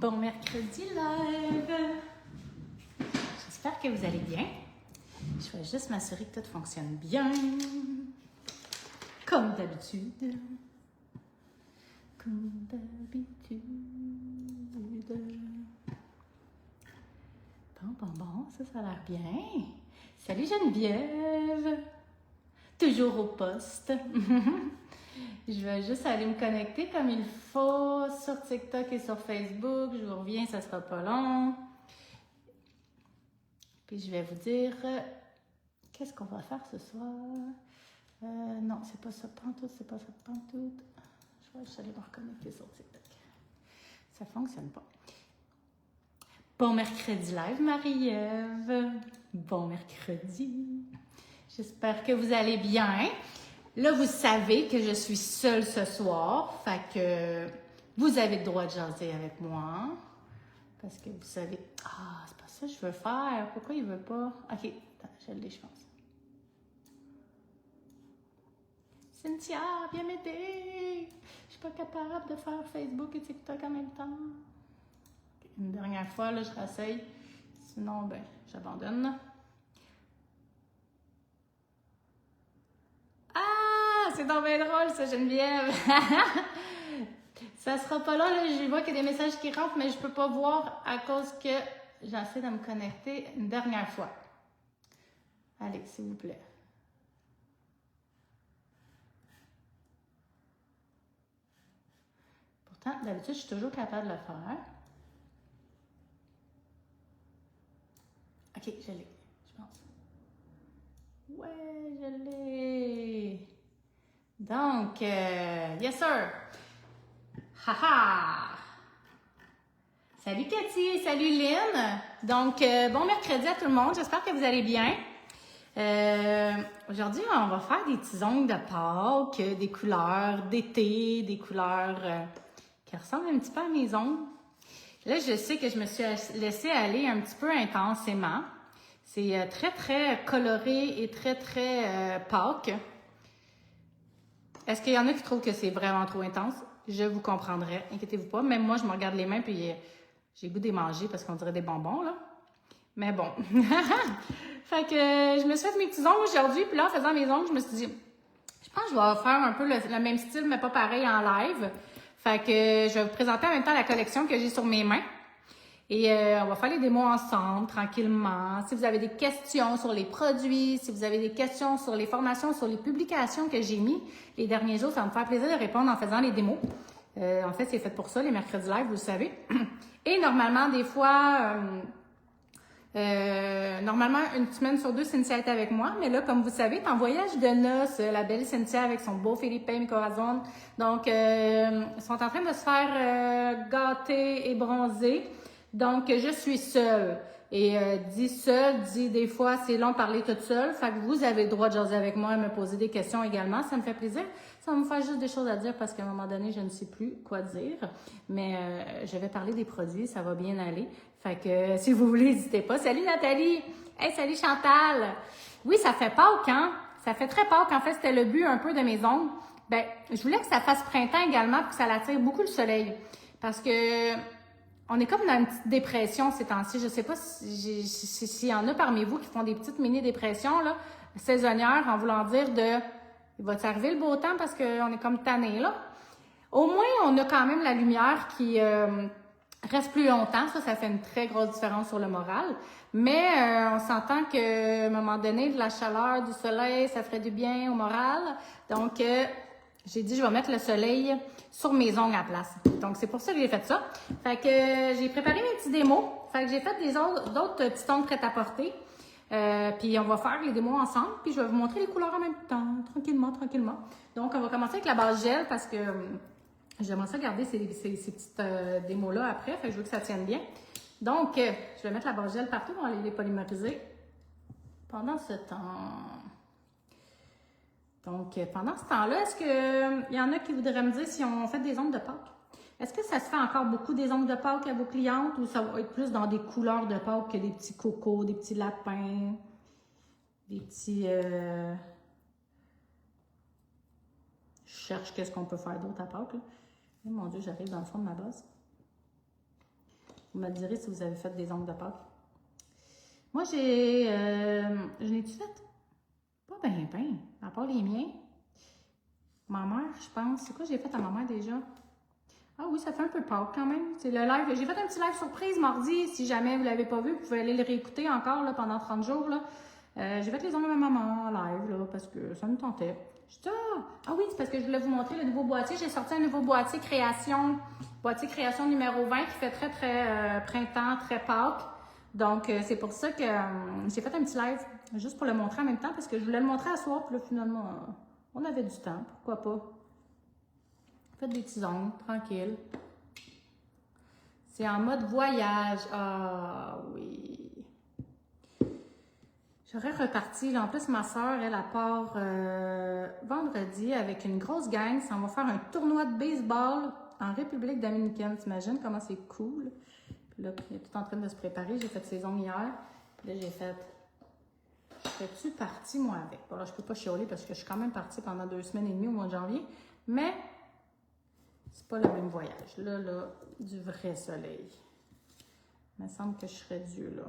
Bon mercredi live! J'espère que vous allez bien. Je vais juste m'assurer que tout fonctionne bien. Comme d'habitude. Comme d'habitude. Bon, ça a l'air bien. Salut Geneviève! Toujours au poste. Je vais juste aller me connecter comme il faut sur TikTok et sur Facebook. Je vous reviens, ça sera pas long. Puis je vais vous dire qu'est-ce qu'on va faire ce soir. Non, c'est pas ça pantoute, c'est pas ça pantoute. Je vais juste aller me reconnecter sur TikTok. Ça fonctionne pas. Bon mercredi live, Marie-Ève. Bon mercredi. J'espère que vous allez bien. Là, vous savez que je suis seule ce soir, fait que vous avez le droit de jaser avec moi. Parce que vous savez... Ah, c'est pas ça que je veux faire. Pourquoi il veut pas? OK, attends, je l'ai, je pense. Cynthia, viens m'aider! Je suis pas capable de faire Facebook et TikTok en même temps. Une dernière fois, là, je rasseille. Sinon, ben, j'abandonne. C'est donc bien drôle, ça, Geneviève. Ça sera pas long, là. Je vois qu'il y a des messages qui rentrent, mais je peux pas voir à cause que j'essaie de me connecter une dernière fois. Allez, s'il vous plaît. Pourtant, d'habitude, je suis toujours capable de le faire. OK, je l'ai, je pense. Ouais, je l'ai. Donc, yes sir! Haha! Salut Cathy, salut Lynn! Donc, bon mercredi à tout le monde, j'espère que vous allez bien. Aujourd'hui, on va faire des petits ongles de Pâques, des couleurs d'été, des couleurs qui ressemblent un petit peu à mes ongles. Là, je sais que je me suis laissée aller un petit peu intensément. C'est très, très coloré et très, très Pâques. Est-ce qu'il y en a qui trouvent que c'est vraiment trop intense? Je vous comprendrai, inquiétez-vous pas. Même moi, je me regarde les mains puis j'ai le goût de les manger parce qu'on dirait des bonbons, là. Mais bon. Fait que je me suis fait mes petits ongles aujourd'hui. Puis là, en faisant mes ongles, je me suis dit, je pense que je vais faire un peu le même style, mais pas pareil en live. Fait que je vais vous présenter en même temps la collection que j'ai sur mes mains. Et on va faire les démos ensemble, tranquillement. Si vous avez des questions sur les produits, si vous avez des questions sur les formations, sur les publications que j'ai mis les derniers jours, ça va me faire plaisir de répondre en faisant les démos. En fait, c'est fait pour ça, les mercredis live, vous le savez. Et normalement, des fois, normalement, une semaine sur deux, Cynthia est avec moi. Mais là, comme vous savez, est en voyage de noces, la belle Cynthia avec son beau Felipe Corazon. Donc, ils sont en train de se faire gâter et bronzer. Donc, je suis seule. Et dit seule, dit des fois, c'est long de parler toute seule. Fait que vous avez le droit de jaser avec moi et me poser des questions également. Ça me fait plaisir. Ça va me faire juste des choses à dire parce qu'à un moment donné, je ne sais plus quoi dire. Mais je vais parler des produits, ça va bien aller. Fait que si vous voulez, n'hésitez pas. Salut Nathalie! Hey, salut Chantal! Oui, ça fait Pâques, hein? Ça fait très Pâques. En fait, c'était le but un peu de mes ongles. Ben, je voulais que ça fasse printemps également pour que ça l'attire beaucoup le soleil. Parce que on est comme dans une petite dépression ces temps-ci. Je sais pas s'il y en a parmi vous qui font des petites mini-dépressions, là, saisonnières, en voulant dire il va t'arriver le beau temps parce qu'on est comme tanné, là. Au moins, on a quand même la lumière qui reste plus longtemps. Ça fait une très grosse différence sur le moral. Mais on s'entend qu'à un moment donné, de la chaleur, du soleil, ça ferait du bien au moral. Donc, j'ai dit, je vais mettre le soleil sur mes ongles à place. Donc, c'est pour ça que j'ai fait ça. Fait que j'ai préparé mes petits démos. Fait que j'ai fait d'autres petits ongles prêts à porter. Puis on va faire les démos ensemble. Puis je vais vous montrer les couleurs en même temps, tranquillement. Donc, on va commencer avec la base gel parce que j'aimerais ça garder ces petites démos-là après. Fait que je veux que ça tienne bien. Donc, je vais mettre la base gel partout. On va aller les polymériser pendant ce temps. Donc, pendant ce temps-là, est-ce qu'il y en a qui voudraient me dire si on fait des ongles de Pâques? Est-ce que ça se fait encore beaucoup des ongles de Pâques à vos clientes ou ça va être plus dans des couleurs de Pâques que des petits cocos, des petits lapins, des petits... Je cherche qu'est-ce qu'on peut faire d'autre à Pâques, là. Oh mon Dieu, j'arrive dans le fond de ma base. Vous me direz si vous avez fait des ongles de Pâques. Moi, je n'ai-tu fait? Pas bien, à part les miens. Ma mère, je pense. C'est quoi j'ai fait à ma mère déjà? Ah oui, ça fait un peu Pâques quand même. C'est le live. J'ai fait un petit live surprise mardi. Si jamais vous ne l'avez pas vu, vous pouvez aller le réécouter encore là, pendant 30 jours. Là. J'ai fait les ongles de ma maman en live là, parce que ça me tentait. Je dis, ah oui, c'est parce que je voulais vous montrer le nouveau boîtier. J'ai sorti un nouveau boîtier création numéro 20 qui fait très, très printemps, très Pâques. Donc, c'est pour ça que j'ai fait un petit live juste pour le montrer en même temps parce que je voulais le montrer à soir. Puis là, finalement, on avait du temps. Pourquoi pas? Faites des petits ongles, tranquille. C'est en mode voyage. Ah oui. J'aurais reparti. Là, en plus, ma soeur, elle part vendredi avec une grosse gang. Ça, on va faire un tournoi de baseball en République dominicaine. T'imagines comment c'est cool? Puis là, il est tout en train de se préparer. J'ai fait ses ongles hier. Puis là, j'ai fait... Je fais-tu partie, moi, avec? Bon, là, je peux pas chialer parce que je suis quand même partie pendant 2 semaines et demie au mois de janvier. Mais c'est pas le même voyage. Là, du vrai soleil. Il me semble que je serais due, là.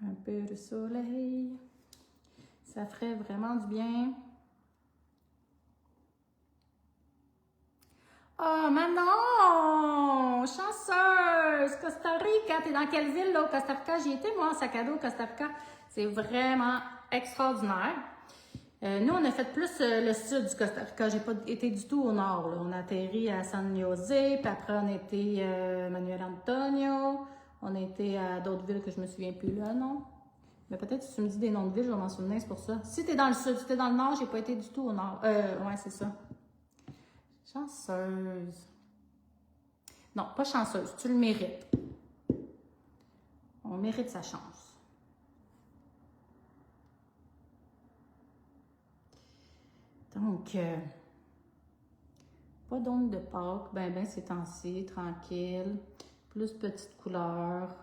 Un peu de soleil. Ça ferait vraiment du bien. Oh, Manon! Chanceuse! Costa Rica! T'es dans quelle ville, là, au Costa Rica? J'y étais, moi, en sac à dos au Costa Rica. C'est vraiment extraordinaire. Nous, on a fait plus le sud du Costa Rica. J'ai pas été du tout au nord, là. On a atterri à San Jose, puis après, on a été Manuel Antonio. On a été à d'autres villes que je me souviens plus, là, non? Mais peut-être si tu me dis des noms de villes, je vais m'en souvenir, c'est pour ça. Si t'es dans le sud, si t'es dans le nord, j'ai pas été du tout au nord. Ouais, c'est ça. Chanceuse. Non, pas chanceuse, tu le mérites. On mérite sa chance. Donc, pas d'ongle de Pâques, ben ces temps-ci, tranquille. Plus petite couleur.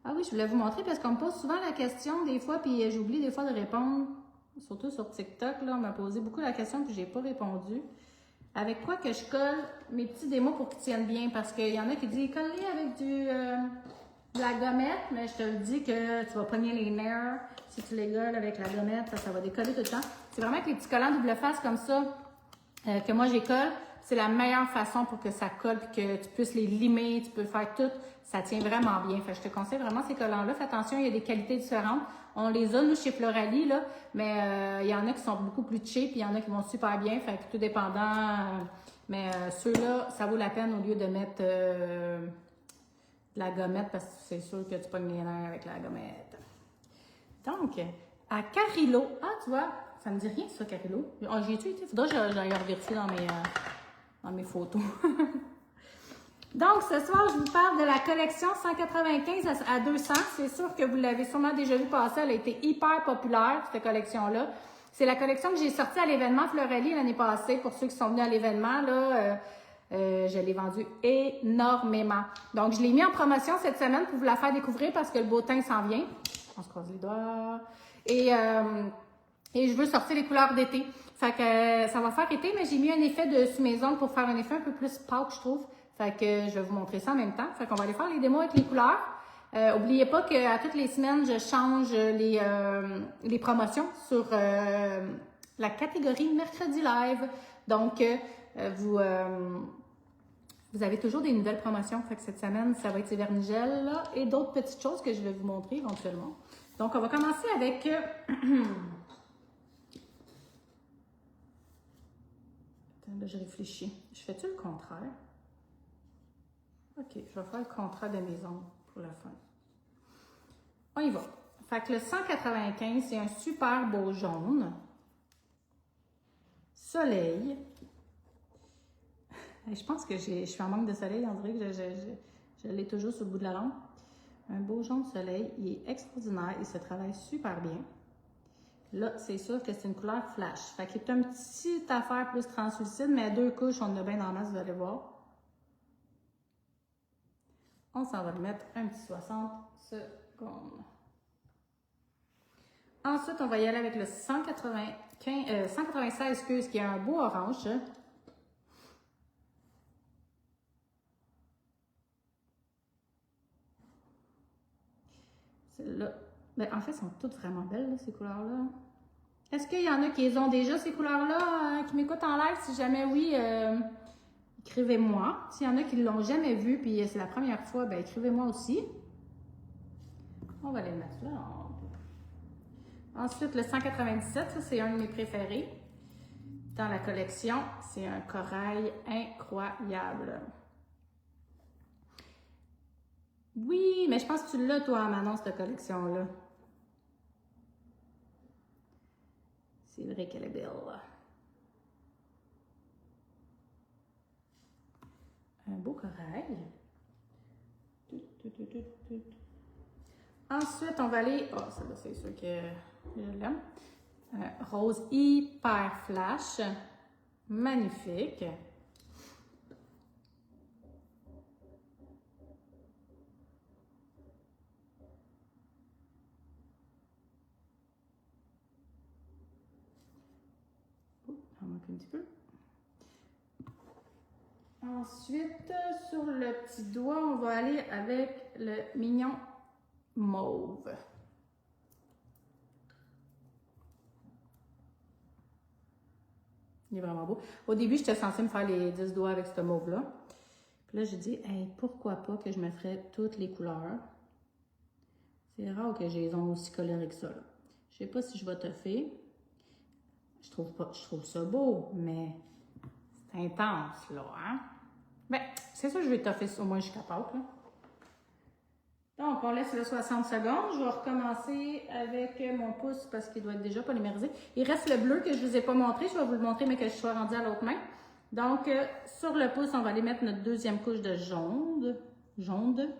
Ah oui, je voulais vous montrer parce qu'on me pose souvent la question des fois, puis j'oublie des fois de répondre. Surtout sur TikTok, là, on m'a posé beaucoup la question, puis j'ai pas répondu. Avec quoi que je colle mes petits démos pour qu'ils tiennent bien? Parce qu'il y en a qui disent, colle-les avec de la gommette, mais je te le dis que tu vas pogner les nerfs si tu les colles avec la gommette, ça va décoller tout le temps. C'est vraiment que les petits collants double face comme ça, que moi j'écolle, c'est la meilleure façon pour que ça colle puis que tu puisses les limer, tu peux faire tout. Ça tient vraiment bien. Fait que je te conseille vraiment ces collants-là. Fais attention, il y a des qualités différentes. On les a, nous, chez Floralie, là, mais il y en a qui sont beaucoup plus cheap, puis il y en a qui vont super bien. Fait que tout dépendant. Mais ceux-là, ça vaut la peine au lieu de mettre de la gommette parce que c'est sûr que tu pognes les nerfs avec la gommette. Donc, à Carrillo. Ah, tu vois, ça me dit rien, ça, Carrillo. Oh, j'y ai-tu été? Faudrait que j'aille revérifier dans mes photos. Donc, ce soir, je vous parle de la collection 195 à 200. C'est sûr que vous l'avez sûrement déjà vu passer. Elle a été hyper populaire, cette collection-là. C'est la collection que j'ai sortie à l'événement Floralie l'année passée. Pour ceux qui sont venus à l'événement, là, je l'ai vendue énormément. Donc, je l'ai mis en promotion cette semaine pour vous la faire découvrir parce que le beau teint s'en vient. On se croise les doigts. Et je veux sortir les couleurs d'été. Fait que ça va faire été, mais j'ai mis un effet dessus mes ongles pour faire un effet un peu plus pâle, je trouve. Fait que je vais vous montrer ça en même temps. Fait qu'on va aller faire les démos avec les couleurs. Oubliez pas qu'à toutes les semaines, je change les promotions sur la catégorie Mercredi Live. Donc, vous avez toujours des nouvelles promotions. Fait que cette semaine, ça va être ces vernis-gels là et d'autres petites choses que je vais vous montrer éventuellement. Donc, on va commencer avec... Attends, là, je réfléchis. Je fais-tu le contraire? OK, je vais faire le contraire de mes ongles pour la fin. On y va. Fait que le 195, c'est un super beau jaune. Soleil. Je pense que je suis en manque de soleil, on dirait que je l'ai toujours sur le bout de la langue. Un beau jaune soleil, il est extraordinaire, il se travaille super bien. Là, c'est sûr que c'est une couleur flash. Fait qu'il est une petite affaire plus translucide, mais à 2 couches, on en a bien en masse, vous allez voir. On s'en va le mettre un petit 60 secondes. Ensuite, on va y aller avec le 196, qui est un beau orange. celles-là. Ben, en fait, elles sont toutes vraiment belles, là, ces couleurs-là. Est-ce qu'il y en a qui les ont déjà, ces couleurs-là, qui m'écoutent en live? Si jamais oui, écrivez-moi. S'il y en a qui ne l'ont jamais vu, puis c'est la première fois, ben écrivez-moi aussi. On va les mettre là. Ensuite, le 197, ça c'est un de mes préférés dans la collection. C'est un corail incroyable. Oui, mais je pense que tu l'as, toi, Manon, cette collection-là. C'est vrai qu'elle est belle. Un beau corail. Ensuite, on va aller... Oh, celle-là, c'est sûr que je l'aime. Rose hyper flash. Magnifique. On manque un petit peu. Ensuite, sur le petit doigt, on va aller avec le mignon mauve. Il est vraiment beau. Au début, j'étais censée me faire les 10 doigts avec ce mauve-là. Puis là, j'ai dit, hey, pourquoi pas que je me ferais toutes les couleurs. C'est rare que j'ai les ongles aussi colorés que ça. Là. Je sais pas si je vais toffer. Je trouve ça beau, mais c'est intense, là, hein? Ben, c'est sûr que je vais toffer au moins jusqu'à Pâques, là. Donc, on laisse le 60 secondes. Je vais recommencer avec mon pouce parce qu'il doit être déjà polymérisé. Il reste le bleu que je ne vous ai pas montré. Je vais vous le montrer, mais que je sois rendue à l'autre main. Donc, sur le pouce, on va aller mettre notre deuxième couche de jaune. Jaune.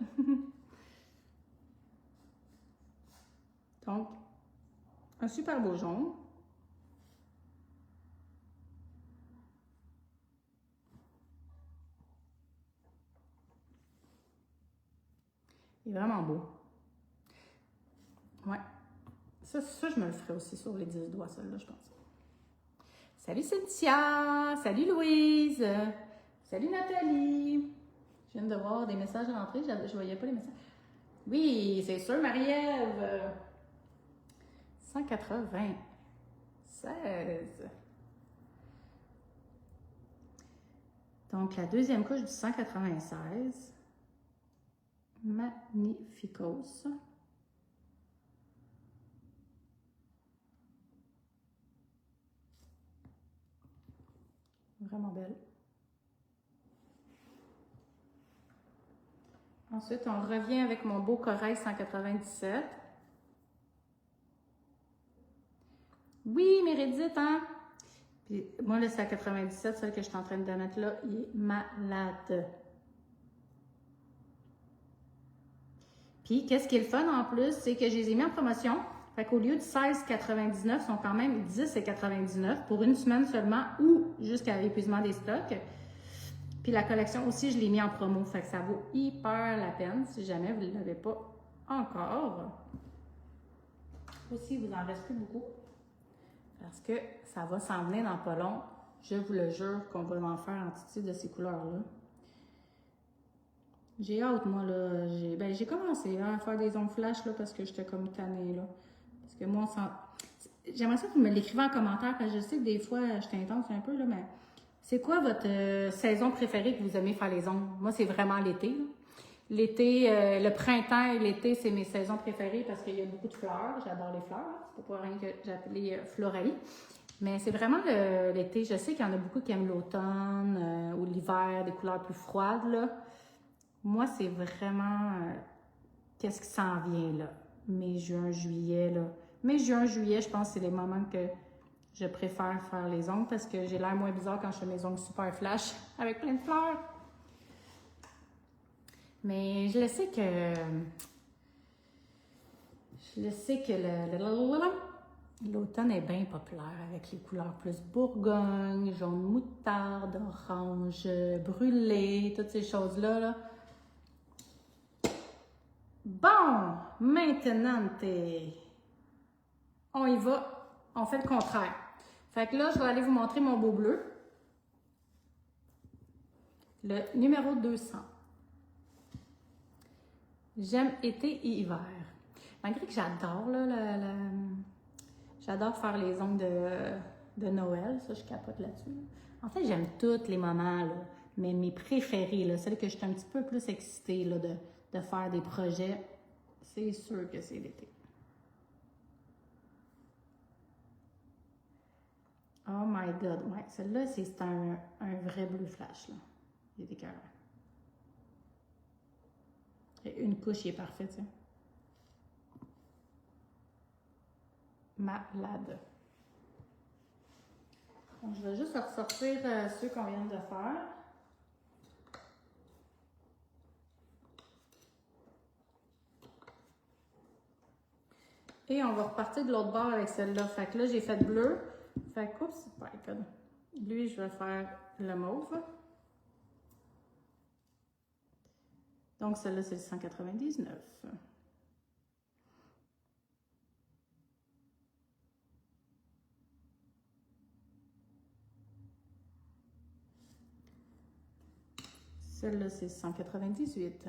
Donc, un super beau jaune. Il est vraiment beau. Ouais. Ça, je me le ferai aussi sur les 10 doigts, celle-là, je pense. Salut Cynthia! Salut Louise! Salut Nathalie! Je viens de voir des messages rentrer, je ne voyais pas les messages. Oui, c'est sûr, Marie-Ève! 196. Donc, la deuxième couche du 196. Magnificos. Vraiment belle. Ensuite, on revient avec mon beau corail 197. Oui, Mérédith, hein? Puis moi, le 197, celle que je suis en train de mettre là, il est malade. Puis, qu'est-ce qui est le fun en plus, c'est que je les ai mis en promotion. Fait qu'au lieu de 16,99, ils sont quand même 10,99 pour une semaine seulement ou jusqu'à l'épuisement des stocks. Puis la collection aussi, je l'ai mis en promo. Fait que ça vaut hyper la peine si jamais vous ne l'avez pas encore. Aussi, il vous en reste plus beaucoup. Parce que ça va s'en venir dans pas long. Je vous le jure qu'on va en faire en titi de ces couleurs-là. J'ai hâte, moi, là. J'ai commencé à faire des ongles flash, là, parce que j'étais comme tannée, là. Parce que moi, j'aimerais ça que vous me l'écrivez en commentaire, parce que je sais que des fois, je t'intense un peu, là, mais c'est quoi votre saison préférée que vous aimez faire les ongles? Moi, c'est vraiment l'été. L'été, le printemps et l'été, c'est mes saisons préférées parce qu'il y a beaucoup de fleurs. J'adore les fleurs. C'est pas pour rien que j'ai appelé Floralie. Mais c'est vraiment l'été. Je sais qu'il y en a beaucoup qui aiment l'automne ou l'hiver, des couleurs plus froides, là. Moi, c'est vraiment qu'est-ce qui s'en vient, là. Mai, juin, juillet, là. Mai, juin, juillet, je pense que c'est les moments que je préfère faire les ongles parce que j'ai l'air moins bizarre quand je fais mes ongles super flash avec plein de fleurs. Mais je le sais que... l'automne est bien populaire avec les couleurs plus bourgogne, jaune moutarde, orange, brûlé, toutes ces choses-là, là. Bon, maintenant, on y va, on fait le contraire. Fait que là, je vais aller vous montrer mon beau bleu. Le numéro 200. J'aime été et hiver. Malgré que j'adore, là, j'adore faire les ongles de Noël, ça, je capote là-dessus. En fait, j'aime tous les moments, là, mais mes préférés, là, celles que je suis un petit peu plus excitée là, de faire des projets, c'est sûr que c'est l'été. Oh my God, ouais, celle-là, c'est un vrai bleu flash, là. Il est écœurant. Et une couche, il est parfait, tu sais. Malade. Donc, je vais juste ressortir ceux qu'on vient de faire. Et on va repartir de l'autre bord avec celle-là. Fait que là, j'ai fait bleu. Fait que, oups, lui, je vais faire le mauve. Donc, celle-là, c'est le 199. Celle-là, c'est 198.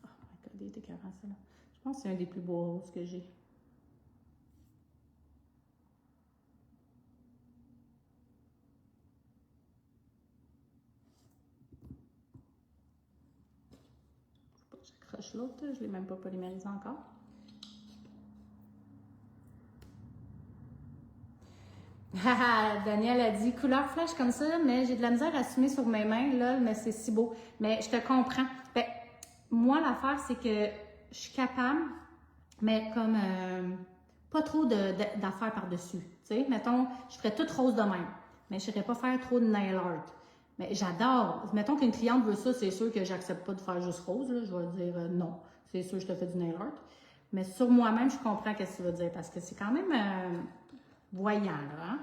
Oh my God, il est écœurant, celle-là. Je pense que c'est un des plus beaux roses que j'ai. J'accroche l'autre, je ne l'ai même pas polymérisé encore. Daniel a dit couleur flash comme ça, mais j'ai de la misère à assumer sur mes mains, là, mais c'est si beau. Mais je te comprends. Ben, moi, l'affaire, c'est que je suis capable, mais comme pas trop d'affaires par-dessus. Tu sais, mettons, je ferais toute rose de même, mais je ne saurais pas faire trop de nail art. Mais j'adore. Mettons qu'une cliente veut ça, c'est sûr que j'accepte pas de faire juste rose. Là. Je vais dire non. C'est sûr que je te fais du nail art. Mais sur moi-même, je comprends ce que tu veux dire parce que c'est quand même voyant, là. Hein?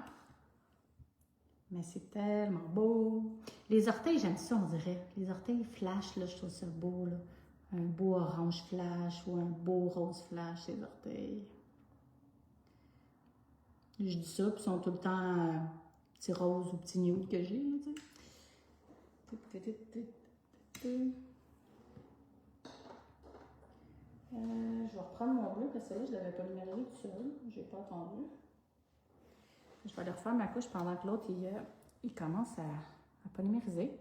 Mais c'est tellement beau. Les orteils, j'aime ça, on dirait. Les orteils flash, là, je trouve ça beau, là. Un beau orange flash ou un beau rose flash, les orteils. Je dis ça, puis ils sont tout le temps petits roses ou petits nude que j'ai, tu sais. Je vais reprendre mon bleu parce que là, je l'avais polymérisé tout seul. J'ai pas attendu. Je vais aller refaire ma couche pendant que l'autre, il commence à polymériser.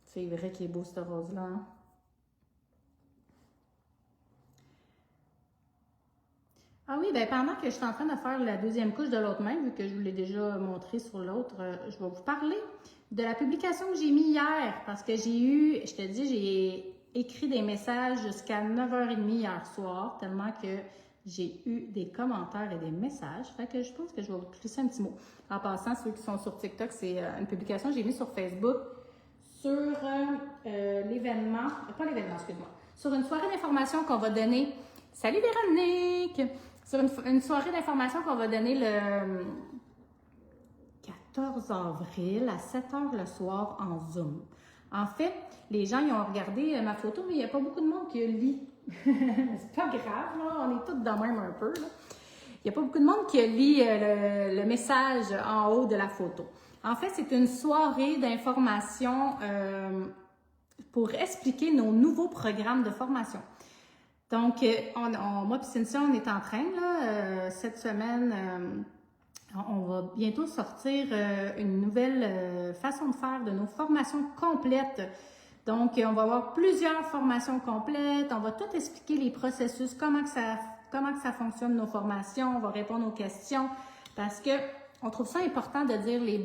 C'est vrai qu'il est beau, ce rose-là. Hein? Ah oui, bien pendant que je suis en train de faire la deuxième couche de l'autre main, vu que je vous l'ai déjà montré sur l'autre, je vais vous parler de la publication que j'ai mis hier. Parce que j'ai eu, je te dis, j'ai écrit des messages jusqu'à 9h30 hier soir, tellement que j'ai eu des commentaires et des messages. Fait que je pense que je vais vous glisser un petit mot. En passant, ceux qui sont sur TikTok, c'est une publication que j'ai mise sur Facebook sur l'événement, pas l'événement, excuse-moi, sur une soirée d'information qu'on va donner. Salut Véronique! Sur une soirée d'information qu'on va donner le 14 avril à 7h le soir en Zoom. En fait, les gens ils ont regardé ma photo, mais il n'y a pas beaucoup de monde qui lit. C'est pas grave, là, on est tous de même un peu. Là. Il n'y a pas beaucoup de monde qui lit le message en haut de la photo. En fait, c'est une soirée d'information pour expliquer nos nouveaux programmes de formation. Donc, moi et Cynthia, on est en train, là, cette semaine, on va bientôt sortir une nouvelle façon de faire de nos formations complètes. Donc, on va avoir plusieurs formations complètes, on va tout expliquer les processus, comment que ça fonctionne nos formations, on va répondre aux questions, parce que on trouve ça important de dire les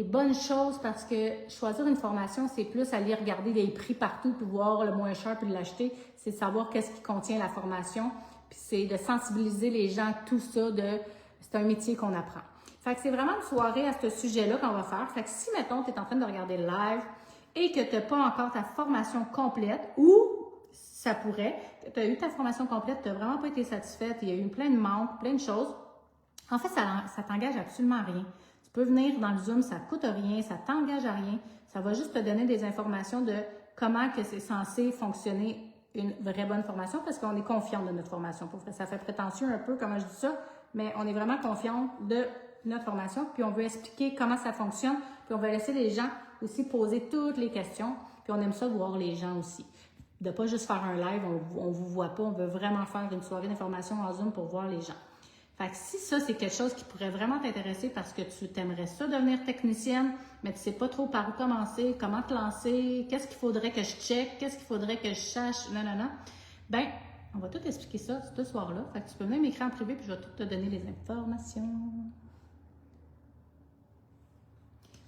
bonnes choses parce que choisir une formation, c'est plus aller regarder les prix partout puis voir le moins cher puis l'acheter. C'est de savoir qu'est-ce qui contient la formation. Puis c'est de sensibiliser les gens, tout ça, c'est un métier qu'on apprend. Fait que c'est vraiment une soirée à ce sujet-là qu'on va faire. Fait que si, mettons, tu es en train de regarder le live et que tu n'as pas encore ta formation complète ou ça pourrait, que tu as eu ta formation complète, tu n'as vraiment pas été satisfaite, il y a eu plein de manques, plein de choses. En fait, ça t'engage absolument à rien. Tu peux venir dans le Zoom, ça ne coûte rien, ça ne t'engage à rien. Ça va juste te donner des informations de comment que c'est censé fonctionner une vraie bonne formation parce qu'on est confiant de notre formation. Ça fait prétentieux un peu comment je dis ça, mais on est vraiment confiant de notre formation. Puis on veut expliquer comment ça fonctionne. Puis on va laisser les gens aussi poser toutes les questions. Puis on aime ça voir les gens aussi. De pas juste faire un live, on vous voit pas. On veut vraiment faire une soirée d'information en Zoom pour voir les gens. Fait que si ça, c'est quelque chose qui pourrait vraiment t'intéresser parce que tu t'aimerais ça devenir technicienne, mais tu sais pas trop par où commencer, comment te lancer, qu'est-ce qu'il faudrait que je check, qu'est-ce qu'il faudrait que je sache, non, ben, on va tout expliquer ça ce soir-là. Fait que tu peux même m'écrire en privé puis je vais tout te donner les informations.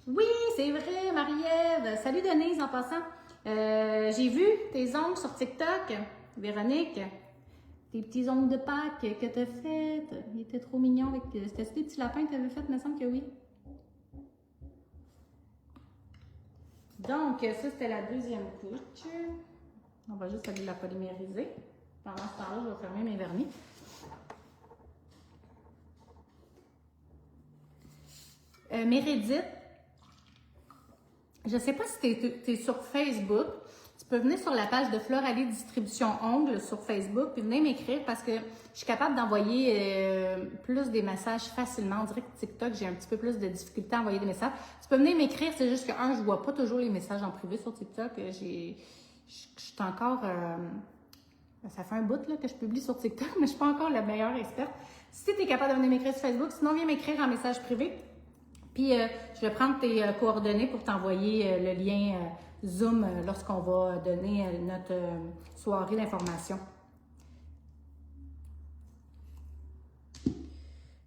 Oui, c'est vrai, Marie-Ève. Salut Denise, en passant. J'ai vu tes ongles sur TikTok, Véronique. Tes petits ongles de Pâques que tu as fait. Ils étaient trop mignons. C'était des petits lapins que tu avais fait, il me semble que oui. Donc, ça, c'était la deuxième couche. On va juste aller la polymériser. Pendant ce temps-là, je vais fermer mes vernis. Meredith, je ne sais pas si tu es sur Facebook. Tu peux venir sur la page de Floralie Distribution Ongles sur Facebook puis venir m'écrire parce que je suis capable d'envoyer plus des messages facilement. On dirait que TikTok, j'ai un petit peu plus de difficulté à envoyer des messages. Tu peux venir m'écrire, c'est juste que, je ne vois pas toujours les messages en privé sur TikTok. Je suis encore... ça fait un bout là, que je publie sur TikTok, mais je ne suis pas encore la meilleure experte. Si tu es capable de venir m'écrire sur Facebook, sinon viens m'écrire en message privé. Puis, je vais prendre tes coordonnées pour t'envoyer le lien Zoom lorsqu'on va donner notre soirée d'information.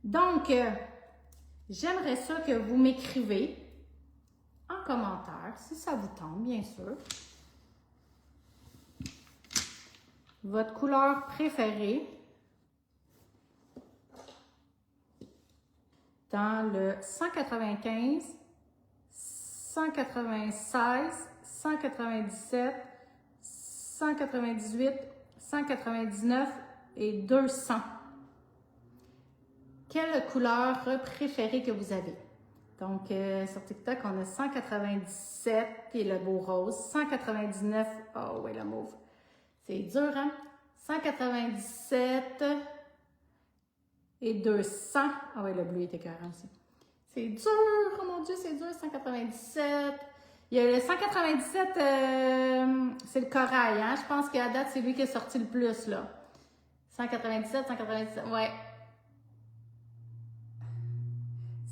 Donc, j'aimerais ça que vous m'écrivez en commentaire, si ça vous tente, bien sûr, votre couleur préférée dans le 195, 196, 197, 198, 199 et 200. Quelle couleur préférée que vous avez? Donc, sur TikTok, on a 197, qui est le beau rose, 199, oh ouais, le mauve. C'est dur, hein? 197 et 200. Ah ouais, le bleu est écœurant aussi. C'est dur, oh mon Dieu, c'est dur, 197. Il y a le 197, c'est le corail, hein? Je pense qu'à date, c'est lui qui est sorti le plus, là. 197, 197, ouais.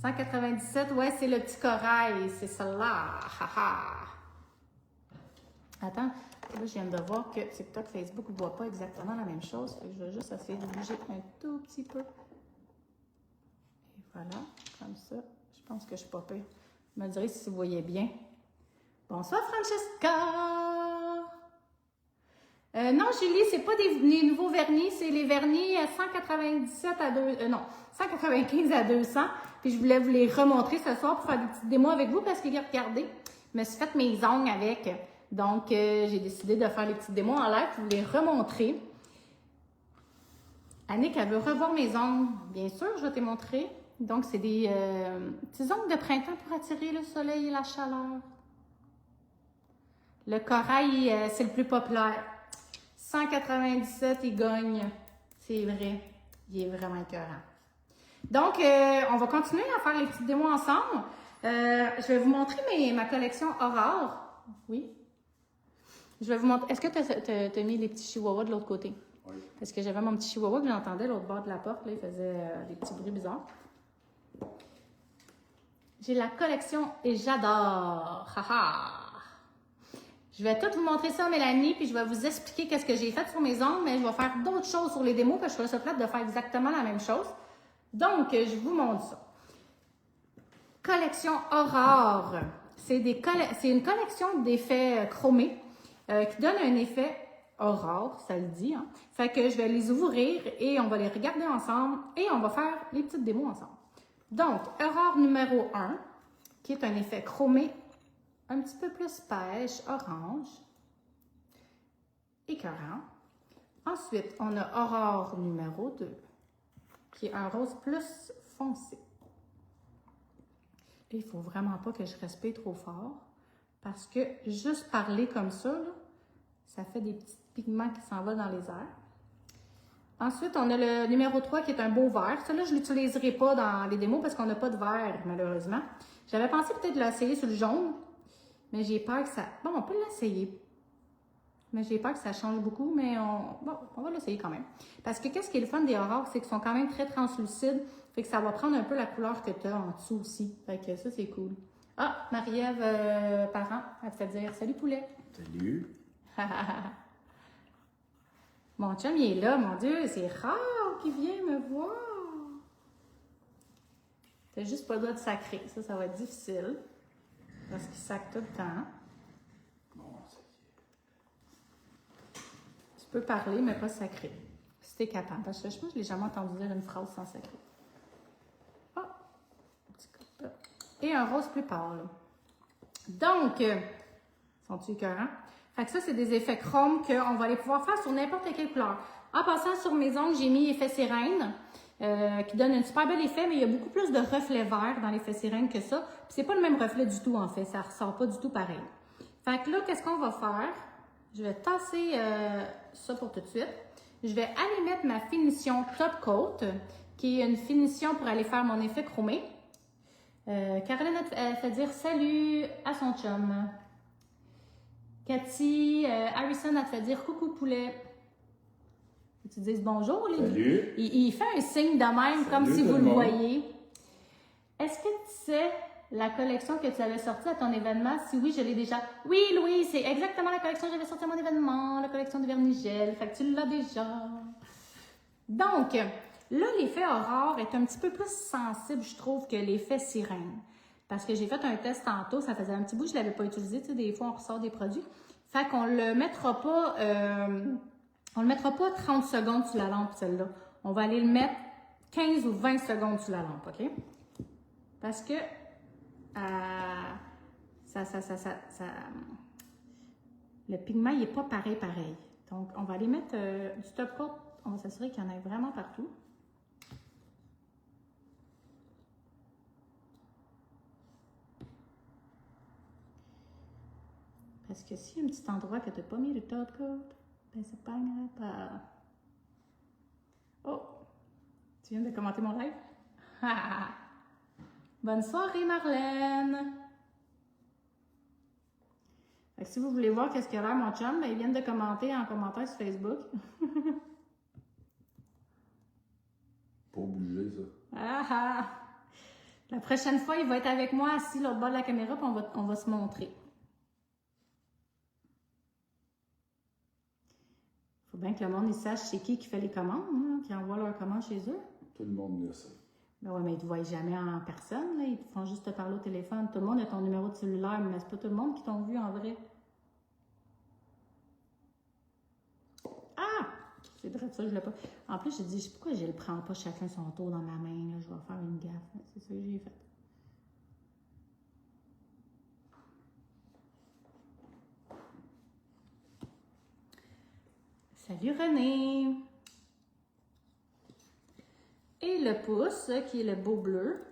197, ouais, c'est le petit corail, c'est celle-là. Attends, là, je viens de voir que TikTok, Facebook ne voit pas exactement la même chose. Fait que je vais juste essayer de bouger un tout petit peu. Et voilà, comme ça. Je pense que je suis pas pire. Vous me direz si vous voyez bien. Bonsoir, Francesca! Non, Julie, c'est pas des nouveaux vernis, c'est les vernis 197 à 2... non, 195 à 200. Puis je voulais vous les remontrer ce soir pour faire des petites démos avec vous parce que regardez, je me suis fait mes ongles avec. Donc, j'ai décidé de faire les petites démos en live pour vous les remontrer. Annick, elle veut revoir mes ongles. Bien sûr, je vais te les montrer. Donc, c'est des petits ongles de printemps pour attirer le soleil et la chaleur. Le corail, c'est le plus populaire. 197, il gagne. C'est vrai. Il est vraiment écœurant. Donc, on va continuer à faire les petites démos ensemble. Je vais vous montrer ma collection Aurore. Oui. Je vais vous montrer. Est-ce que tu as mis les petits chihuahuas de l'autre côté? Oui. Parce que j'avais mon petit chihuahua que j'entendais l'autre bord de la porte. Là, il faisait des petits bruits bizarres. J'ai la collection et j'adore. Je vais tout vous montrer ça, Mélanie, puis je vais vous expliquer qu'est-ce que j'ai fait sur mes ongles, mais je vais faire d'autres choses sur les démos parce que je trouve ça plate de faire exactement la même chose. Donc, je vous montre ça. Collection Aurore. C'est une collection d'effets chromés qui donne un effet Aurore, ça le dit. Hein? Fait que je vais les ouvrir et on va les regarder ensemble et on va faire les petites démos ensemble. Donc, Aurore numéro 1, qui est un effet chromé un petit peu plus pêche, orange, écœurant. Ensuite, on a Aurore numéro 2, qui est un rose plus foncé. Là, il ne faut vraiment pas que je respire trop fort, parce que juste parler comme ça, là, ça fait des petits pigments qui s'envolent dans les airs. Ensuite, on a le numéro 3 qui est un beau vert. Celui-là, je ne l'utiliserai pas dans les démos parce qu'on n'a pas de vert, malheureusement. J'avais pensé peut-être l'essayer sur le jaune, Mais j'ai peur que ça... Bon, on peut l'essayer. Mais j'ai peur que ça change beaucoup, mais on va l'essayer quand même. Parce que qu'est-ce qui est le fun des aurores, c'est qu'ils sont quand même très translucides. Fait que ça va prendre un peu la couleur que tu as en dessous aussi. Fait que ça, c'est cool. Ah, Marie-Ève Parent, elle te fait dire « Salut poulet! » Salut! Mon chum, il est là, mon Dieu, c'est rare qu'il vienne me voir. T'as juste pas le droit de sacrer. Ça va être difficile. Parce qu'il sacre tout le temps. Bon, ça y est. Tu peux parler, mais pas sacrer. Si t'es capable. Parce que je pense que je l'ai jamais entendu dire une phrase sans sacrer. Ah! Un petit coup. Et un rose plus pâle. Donc, sont-ils écœurants? Fait que ça, c'est des effets chrome qu'on va aller pouvoir faire sur n'importe quelle couleur. En passant sur mes ongles, j'ai mis effet sirène, qui donne un super bel effet, mais il y a beaucoup plus de reflets verts dans l'effet sirène que ça. Puis c'est pas le même reflet du tout, en fait. Ça ressort pas du tout pareil. Fait que là, qu'est-ce qu'on va faire? Je vais tasser ça pour tout de suite. Je vais aller mettre ma finition Top Coat, qui est une finition pour aller faire mon effet chromé. Caroline, elle fait dire salut à son chum. Cathy, Harrison, elle te fait dire coucou poulet. Tu dises bonjour, les Salut. Il fait un signe de même, Salut, comme si tout vous le le monde. voyez. Est-ce que tu sais la collection que tu avais sortie à ton événement? Si oui, je l'ai déjà. Oui, Louis, c'est exactement la collection que j'avais sortie à mon événement, la collection de Vernigel. Fait que tu l'as déjà. Donc, là, l'effet aurore est un petit peu plus sensible, je trouve, que l'effet sirène. Parce que j'ai fait un test tantôt, ça faisait un petit bout, je ne l'avais pas utilisé. Tu sais, des fois, on ressort des produits. Fait qu'on le mettra pas, on le mettra pas 30 secondes sur la lampe, celle-là. On va aller le mettre 15 ou 20 secondes sur la lampe, OK? Parce que le pigment, il n'est pas pareil. Donc, on va aller mettre du top coat. On va s'assurer qu'il y en ait vraiment partout. Parce que s'il y a un petit endroit que tu n'as pas mis le top coat, ben c'est pas grave. Oh! Tu viens de commenter mon live? Bonne soirée, Marlène! Fait que si vous voulez voir qu'est-ce qu'il a l'air, mon chum, ben, ils viennent de commenter en commentaire sur Facebook. Pas obligé, ça. Ah ah! La prochaine fois, il va être avec moi assis l'autre bord de la caméra, puis on va se montrer. Faut bien que le monde il sache c'est qui fait les commandes, hein, qui envoie leurs commandes chez eux. Tout le monde le sait. Ben ouais, mais ils ne te voient jamais en personne, là. Ils te font juste te parler au téléphone. Tout le monde a ton numéro de cellulaire, mais c'est pas tout le monde qui t'ont vu en vrai. Ah! C'est vrai ça, je l'ai pas. En plus, j'ai dit, pourquoi je le prends pas chacun son tour dans ma main, là? Je vais faire une gaffe. C'est ça que j'ai fait. Salut René! Et le pouce, qui est le beau bleu.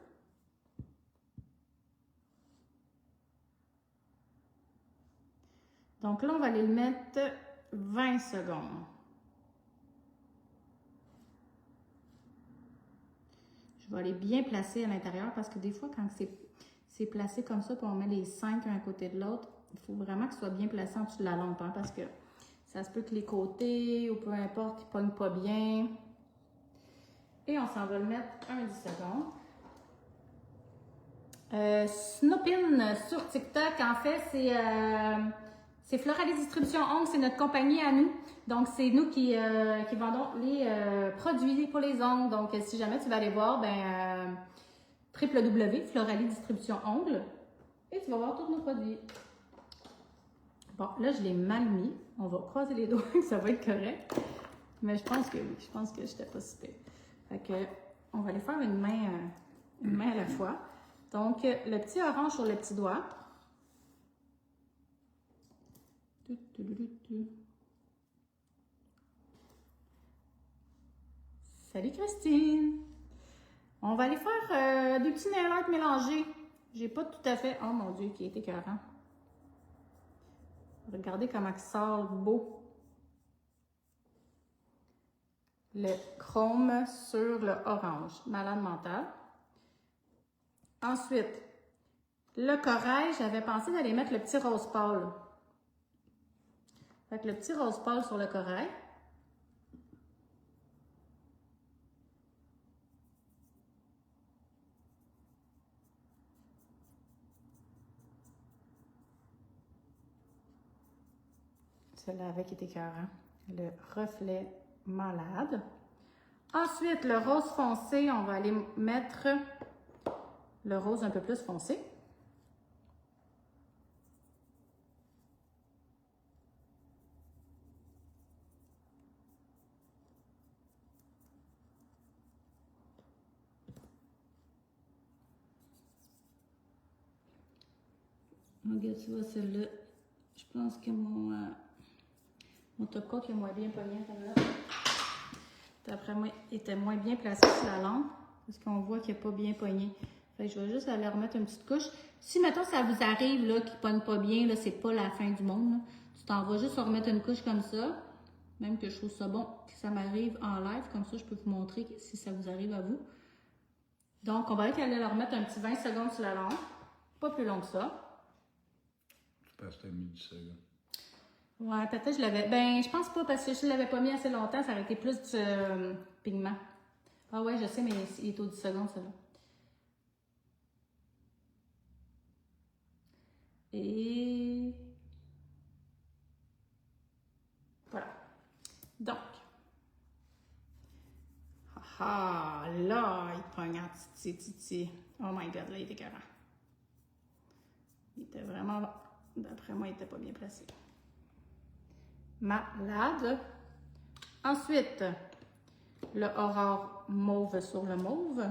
Donc là, on va aller le mettre 20 secondes. Je vais aller bien placer à l'intérieur parce que des fois, quand c'est placé comme ça, puis on met les 5 un à côté de l'autre, il faut vraiment que ce soit bien placé en dessous de la lampe, hein, parce que ça se peut que les côtés, ou peu importe, ils ne pognent pas bien. Et on s'en va le mettre 10 secondes. Snoopin sur TikTok, en fait, c'est Floralie Distribution Ongles, c'est notre compagnie à nous. Donc, c'est nous qui vendons les produits pour les ongles. Donc, si jamais tu vas aller voir, ben www.Floralie Distribution Ongles et tu vas voir tous nos produits. Bon, là, je l'ai mal mis. On va croiser les doigts que ça va être correct. Mais je pense que oui, je pense que je n'étais pas si pire. Fait que, on va aller faire une main à la fois. Donc, le petit orange sur le petit doigt. Salut Christine! On va aller faire des petits nail art mélangés. J'ai pas tout à fait... Oh mon Dieu, qui est écœurant. Regardez comment il sort beau. Le chrome sur le orange. Malade mental. Ensuite, Le corail, j'avais pensé d'aller mettre le petit rose pâle. Fait que le petit rose pâle sur le corail. Celui-là avec était écœurant. Le reflet malade. Ensuite, le rose foncé, on va aller mettre le rose un peu plus foncé. Regarde, tu vois, celle-là, je pense que mon top coat est moins bien pogné comme là. D'après moi, il était moins bien placé sur la lampe, parce qu'on voit qu'il n'est pas bien pogné. Fait que je vais juste aller remettre une petite couche. Si, mettons, ça vous arrive, là, qu'il ne pogne pas bien, là, c'est pas la fin du monde, là. Tu t'en vas juste remettre une couche comme ça. Même que je trouve ça bon que ça m'arrive en live, comme ça, je peux vous montrer si ça vous arrive à vous. Donc, on va aller le remettre un petit 20 secondes sur la lampe. Pas plus long que ça. Je pense que t'as mis 10 secondes. Ouais, peut-être je l'avais. Ben, je pense pas parce que je l'avais pas mis assez longtemps, ça aurait été plus de pigment. Ah ouais, je sais, mais il est au 10 secondes, celui-là. Et voilà. Donc. Ah, là, il pogne en titi. Oh my god, là, il était écœurant. Il était vraiment, d'après moi, il était pas bien placé. Malade. Ensuite, le aurore mauve sur le mauve.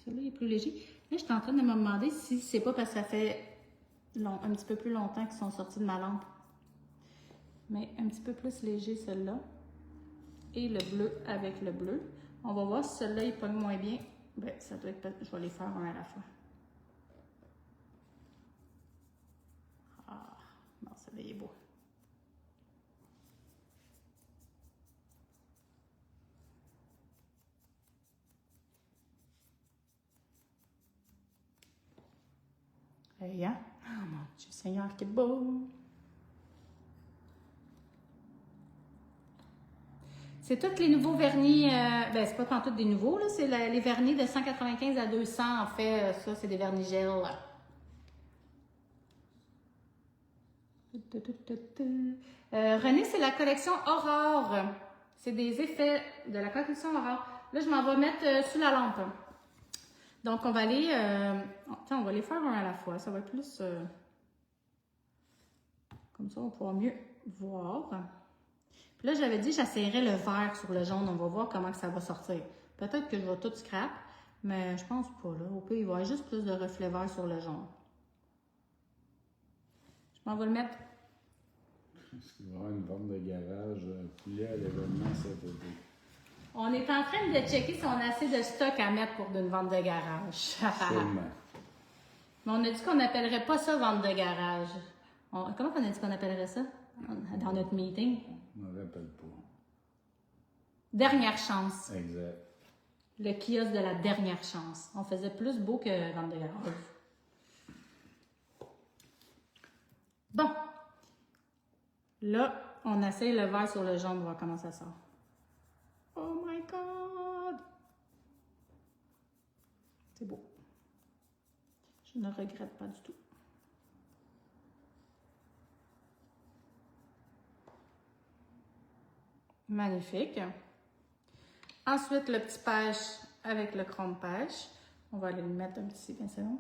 Celui-là est plus léger. Là, je suis en train de me demander si c'est pas parce que ça fait un petit peu plus longtemps qu'ils sont sortis de ma lampe. Mais un petit peu plus léger, celui-là. Et le bleu avec le bleu. On va voir si celui-là, il pogne moins bien. Ben, ça doit être... Je vais les faire un à la fois. Ah, non, celui-là, il est beau. Hey, hein? Oh mon Dieu Seigneur, qui est beau! C'est tous les nouveaux vernis, ben c'est pas tant tous des nouveaux, là, c'est les vernis de 195 à 200, en fait, ça c'est des vernis gel. René, c'est la collection Aurore. C'est des effets de la collection Aurore. Là, je m'en vais mettre sous la lampe. Donc, on va aller, on va les faire un à la fois, ça va être plus, comme ça on pourra mieux voir. Puis là, j'avais dit j'essayerais le vert sur le jaune. On va voir comment que ça va sortir. Peut-être que je vais tout scrap, mais je pense pas. Là. Au pire, il va y avoir juste plus de reflets verts sur le jaune. Je m'en vais le mettre. Est-ce qu'il va y avoir une vente de garage poulet à l'événement cet été? On est en train de checker si on a assez de stock à mettre pour une vente de garage. Sûrement. Mais on a dit qu'on n'appellerait pas ça vente de garage. Comment on a dit qu'on appellerait ça dans notre meeting? Je ne me rappelle pas. Dernière chance. Exact. Le kiosque de la dernière chance. On faisait plus beau que vente de garage. Bon. Là, on essaye le vert sur le jaune, on va voir comment ça sort. Oh my God! C'est beau. Je ne regrette pas du tout. Magnifique. Ensuite, le petit pêche avec le chrome pêche. On va aller le mettre un petit 20 secondes.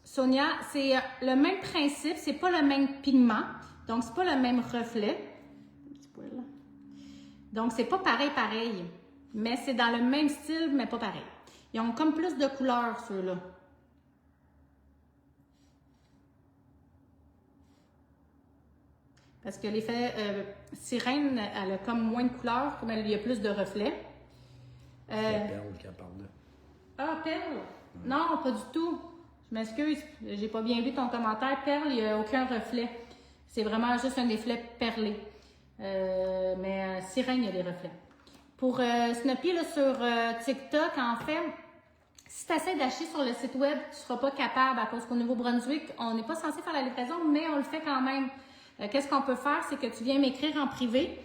Sonia, c'est le même principe, c'est pas le même pigment, donc c'est pas le même reflet. Petit poil là. Donc c'est pas pareil, mais c'est dans le même style, mais pas pareil. Ils ont comme plus de couleurs ceux-là. Parce que l'effet sirène, elle a comme moins de couleurs, mais il y a plus de reflets. C'est Perle qui parle là. Ah, Perle? Non, pas du tout. Je m'excuse, j'ai pas bien vu ton commentaire. Perle, il n'y a aucun reflet. C'est vraiment juste un effet perlé. Mais sirène, il y a des reflets. Pour Snoopy, là, sur TikTok, en fait, si tu essaies d'acheter sur le site web, tu ne seras pas capable à cause qu'au Nouveau-Brunswick, on n'est pas censé faire la livraison, mais on le fait quand même. Qu'est-ce qu'on peut faire? C'est que tu viens m'écrire en privé.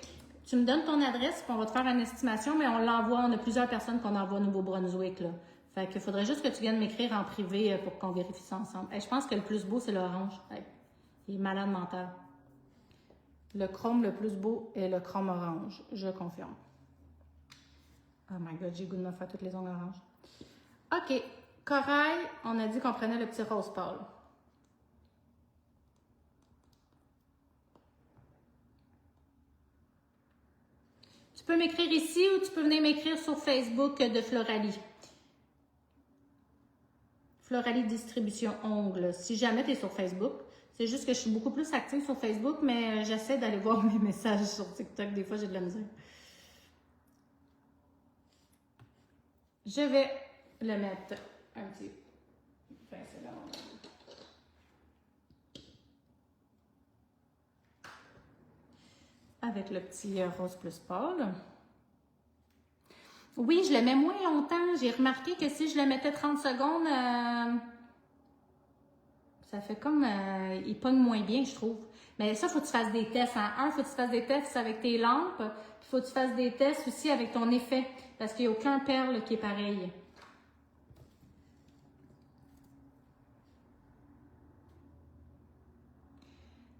Tu me donnes ton adresse, puis on va te faire une estimation, mais on l'envoie. On a plusieurs personnes qu'on envoie au Nouveau-Brunswick, là. Fait qu'il faudrait juste que tu viennes m'écrire en privé pour qu'on vérifie ça ensemble. Je pense que le plus beau, c'est l'orange. Il est malade mental. Le chrome le plus beau est le chrome orange. Je confirme. Oh my God, j'ai le goût de me faire toutes les ongles oranges. OK. Corail, on a dit qu'on prenait le petit rose pâle. Tu peux m'écrire ici ou tu peux venir m'écrire sur Facebook de Floralie. Floralie Distribution Ongles. Si jamais tu es sur Facebook, c'est juste que je suis beaucoup plus active sur Facebook, mais j'essaie d'aller voir mes messages sur TikTok. Des fois, j'ai de la misère. Je vais le mettre un petit pincel à mon ongles. Avec le petit rose plus pâle. Oui, je le mets moins longtemps. J'ai remarqué que si je le mettais 30 secondes, ça fait comme... il pogne moins bien, je trouve. Mais ça, il faut que tu fasses des tests. Hein. Il faut que tu fasses des tests avec tes lampes. Il faut que tu fasses des tests aussi avec ton effet. Parce qu'il n'y a aucun perle qui est pareil.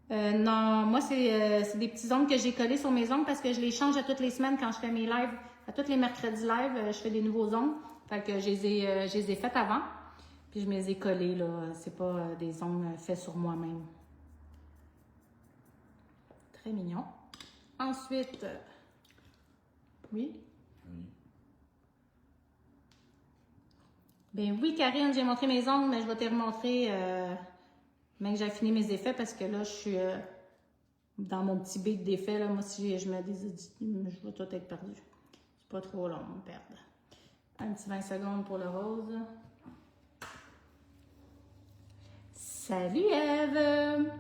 Non, moi, c'est des petits ongles que j'ai collés sur mes ongles parce que je les change à toutes les semaines quand je fais mes lives. À tous les mercredis live, je fais des nouveaux ongles. Fait que je les ai faits avant. Puis je me les ai collés, là. C'est pas des ongles faits sur moi-même. Très mignon. Ensuite, oui? Oui. Ben oui, Karine, j'ai montré mes ongles, mais je vais te remontrer même que j'ai fini mes effets parce que là, je suis dans mon petit beat d'effets. Là, moi, si je me dis, je vais tout être perdu. C'est pas trop long, on perd. Un petit 20 secondes pour le rose. Salut Eve!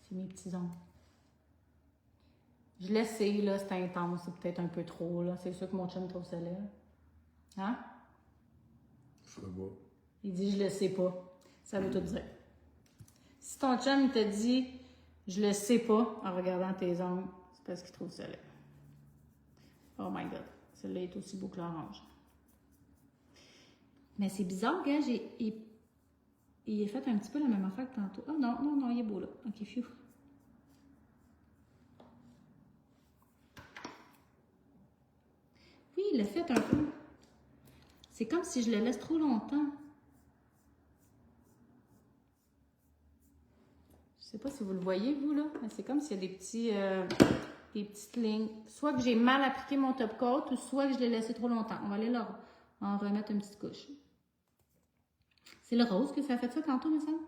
C'est mes petits ongles. Je l'essaie, là, c'est intense, c'est peut-être un peu trop, là. C'est sûr que mon chum trouve ça laid. Hein? Je sais pas. Il dit, je le sais pas. Ça veut tout dire. Si ton chum, il te dit, je le sais pas, en regardant tes ongles, c'est parce qu'il trouve ça laid. Oh my God. Celui-là est aussi beau que l'orange. Mais c'est bizarre, gars, il a fait un petit peu la même affaire que tantôt. Oh non, non, non, il est beau, là. OK, phew. Oui, il l'a fait un peu. C'est comme si je le laisse trop longtemps. Je sais pas si vous le voyez, vous, là. Mais c'est comme s'il y a des petites lignes. Soit que j'ai mal appliqué mon top coat, ou soit que je l'ai laissé trop longtemps. On va aller là, en remettre une petite couche. C'est le rose que ça a fait ça tantôt, me semble?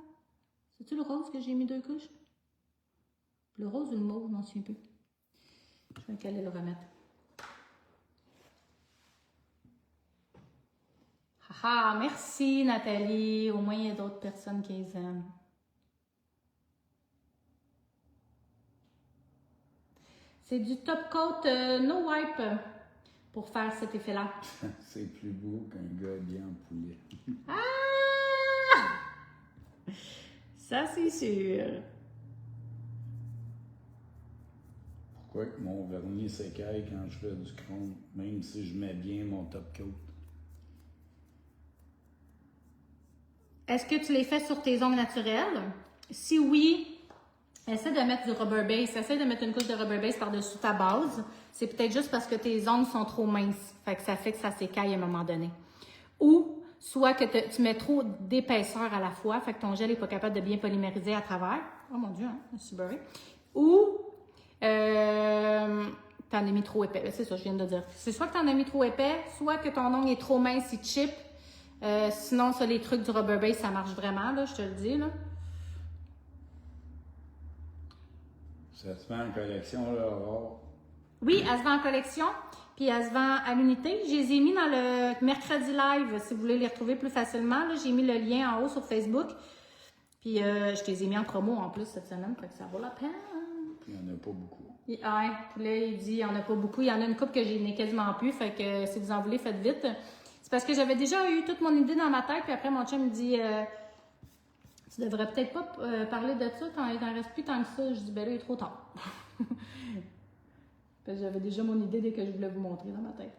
C'est-tu le rose que j'ai mis 2 couches? Le rose ou le mauve, je m'en souviens plus. Je vais aller le remettre. Ah, merci Nathalie. Au moins, il y a d'autres personnes qui les aiment. C'est du top coat no wipe pour faire cet effet-là. C'est plus beau qu'un gars bien en poulet. Ah! Ça, c'est sûr. Pourquoi que mon vernis s'écaille quand je fais du chrome, même si je mets bien mon top coat? Est-ce que tu les fais sur tes ongles naturels? Si oui, essaie de mettre du rubber base. Essaie de mettre une couche de rubber base par-dessus ta base. C'est peut-être juste parce que tes ongles sont trop minces. Fait que ça s'écaille à un moment donné. Ou, soit que tu mets trop d'épaisseur à la fois, fait que ton gel n'est pas capable de bien polymériser à travers. Oh mon Dieu, hein, je suis beurrée. Ou, t'en as mis trop épais. C'est ça, je viens de dire. C'est soit que t'en as mis trop épais, soit que ton ongle est trop mince, il chip. Sinon, ça, les trucs du rubber base, ça marche vraiment, là, je te le dis, là. Ça se vend en collection, là, Aurore? Oui, elle se vend en collection, puis elle se vend à l'unité. Je les ai mis dans le mercredi live, si vous voulez les retrouver plus facilement. J'ai mis le lien en haut sur Facebook. Puis je te les ai mis en promo en plus cette semaine, fait que ça vaut la peine. Il n'y en a pas beaucoup. Ouais, puis là, il dit il n'y en a pas beaucoup. Il y en a une couple que je n'ai quasiment plus, fait que si vous en voulez, faites vite. C'est parce que j'avais déjà eu toute mon idée dans ma tête, puis après mon chum me dit tu devrais peut-être pas parler de ça, il t'en reste plus tant que ça. Je dis ben là, il est trop tard. Parce que j'avais déjà mon idée dès que je voulais vous montrer dans ma tête.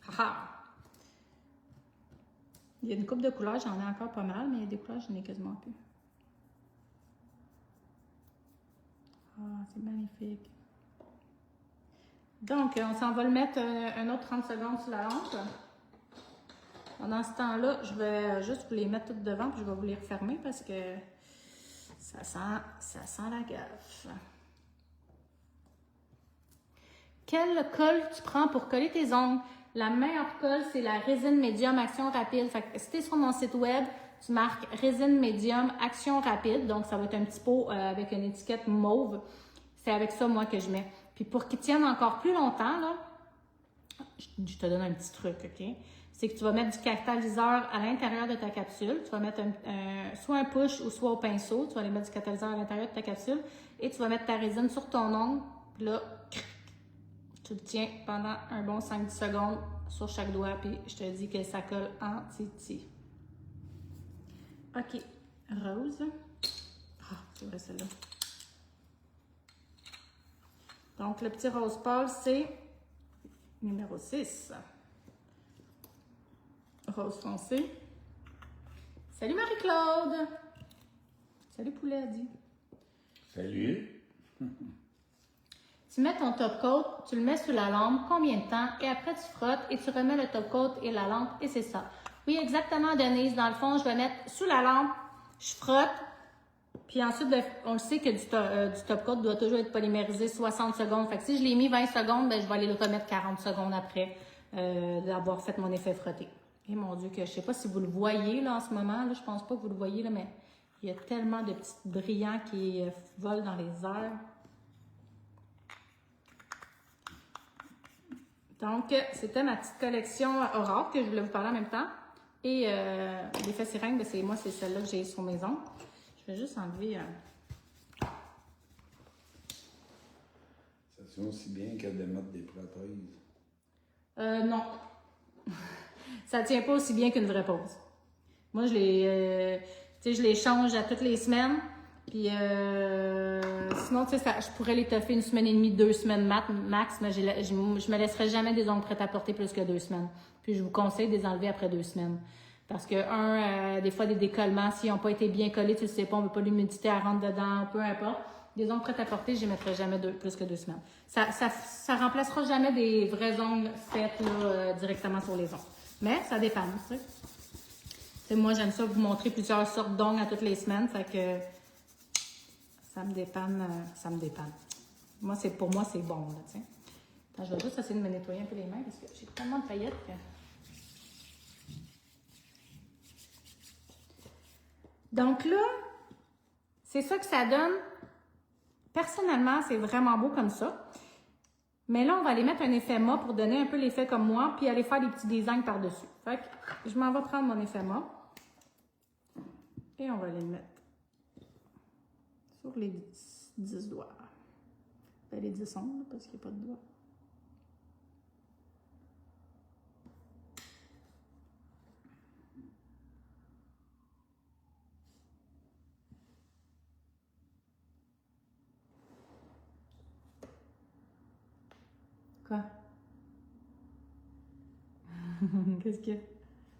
Haha! Il y a une couple de couleurs, j'en ai encore pas mal, mais il y a des couleurs, je n'en ai quasiment plus. Ah, c'est magnifique. Donc, on s'en va le mettre un autre 30 secondes sur la lampe. Pendant ce temps-là, je vais juste vous les mettre toutes devant, puis je vais vous les refermer parce que ça sent la gaffe. Quelle colle tu prends pour coller tes ongles? La meilleure colle, c'est la résine médium action rapide. Fait que si tu es sur mon site web, tu marques résine médium action rapide. Donc, ça va être un petit pot avec une étiquette mauve. C'est avec ça, moi, que je mets. Puis pour qu'ils tiennent encore plus longtemps, là, je te donne un petit truc, OK? C'est que tu vas mettre du catalyseur à l'intérieur de ta capsule. Tu vas mettre soit un push ou soit au pinceau. Tu vas aller mettre du catalyseur à l'intérieur de ta capsule. Et tu vas mettre ta résine sur ton ongle. Puis là, tu le tiens pendant un bon 5-10 secondes sur chaque doigt. Puis je te dis que ça colle en titi. OK. Rose. Ah, c'est vrai celle-là. Donc, le petit rose pâle, c'est numéro 6. Rose foncé. Salut Marie-Claude! Salut poulet, a dit. Salut! Tu mets ton top coat, tu le mets sous la lampe, combien de temps? Et après, tu frottes et tu remets le top coat et la lampe et c'est ça. Oui, exactement, Denise. Dans le fond, je vais mettre sous la lampe, je frotte, puis ensuite, on le sait que du top coat doit toujours être polymérisé 60 secondes. Fait que si je l'ai mis 20 secondes, ben, je vais aller le remettre 40 secondes après d'avoir fait mon effet frotté. Et mon Dieu, que je sais pas si vous le voyez là en ce moment, là, je pense pas que vous le voyez, là, mais il y a tellement de petits brillants qui volent dans les airs. Donc, c'était ma petite collection Aura que je voulais vous parler en même temps. Et l'effet sirène, ben, c'est celle-là que j'ai sur mes ongles. Je vais juste enlever... Ça tient aussi bien que de mettre des prothèses. Non. Ça tient pas aussi bien qu'une vraie pause. Moi, je les change à toutes les semaines. Puis sinon, tu sais, je pourrais l'étoffer 1 semaine et demie, 2 semaines max, mais je me laisserai jamais des ongles prêts à porter plus que 2 semaines. Puis je vous conseille de les enlever après 2 semaines. Parce que, des fois, des décollements, s'ils n'ont pas été bien collés, tu le sais pas, on ne veut pas l'humidité à rentre dedans, peu importe. Des ongles prêts à porter, je les mettrai jamais plus que 2 semaines. Ça remplacera jamais des vrais ongles faits là, directement sur les ongles. Mais ça dépend, tu sais. T'sais, moi, j'aime ça vous montrer plusieurs sortes d'ongles à toutes les semaines, fait que ça me dépanne, Moi, pour moi, c'est bon, là, tu sais. Attends, je vais juste essayer de me nettoyer un peu les mains parce que j'ai tellement de paillettes que... Donc là, c'est ça que ça donne. Personnellement, c'est vraiment beau comme ça. Mais là, on va aller mettre un effet mat pour donner un peu l'effet comme moi, puis aller faire des petits designs par-dessus. Fait que je m'en vais prendre mon effet mat. Et on va aller le mettre sur les 10 doigts. Ben, les 10 ongles, parce qu'il n'y a pas de doigts. Quoi? Qu'est-ce qu'il y a?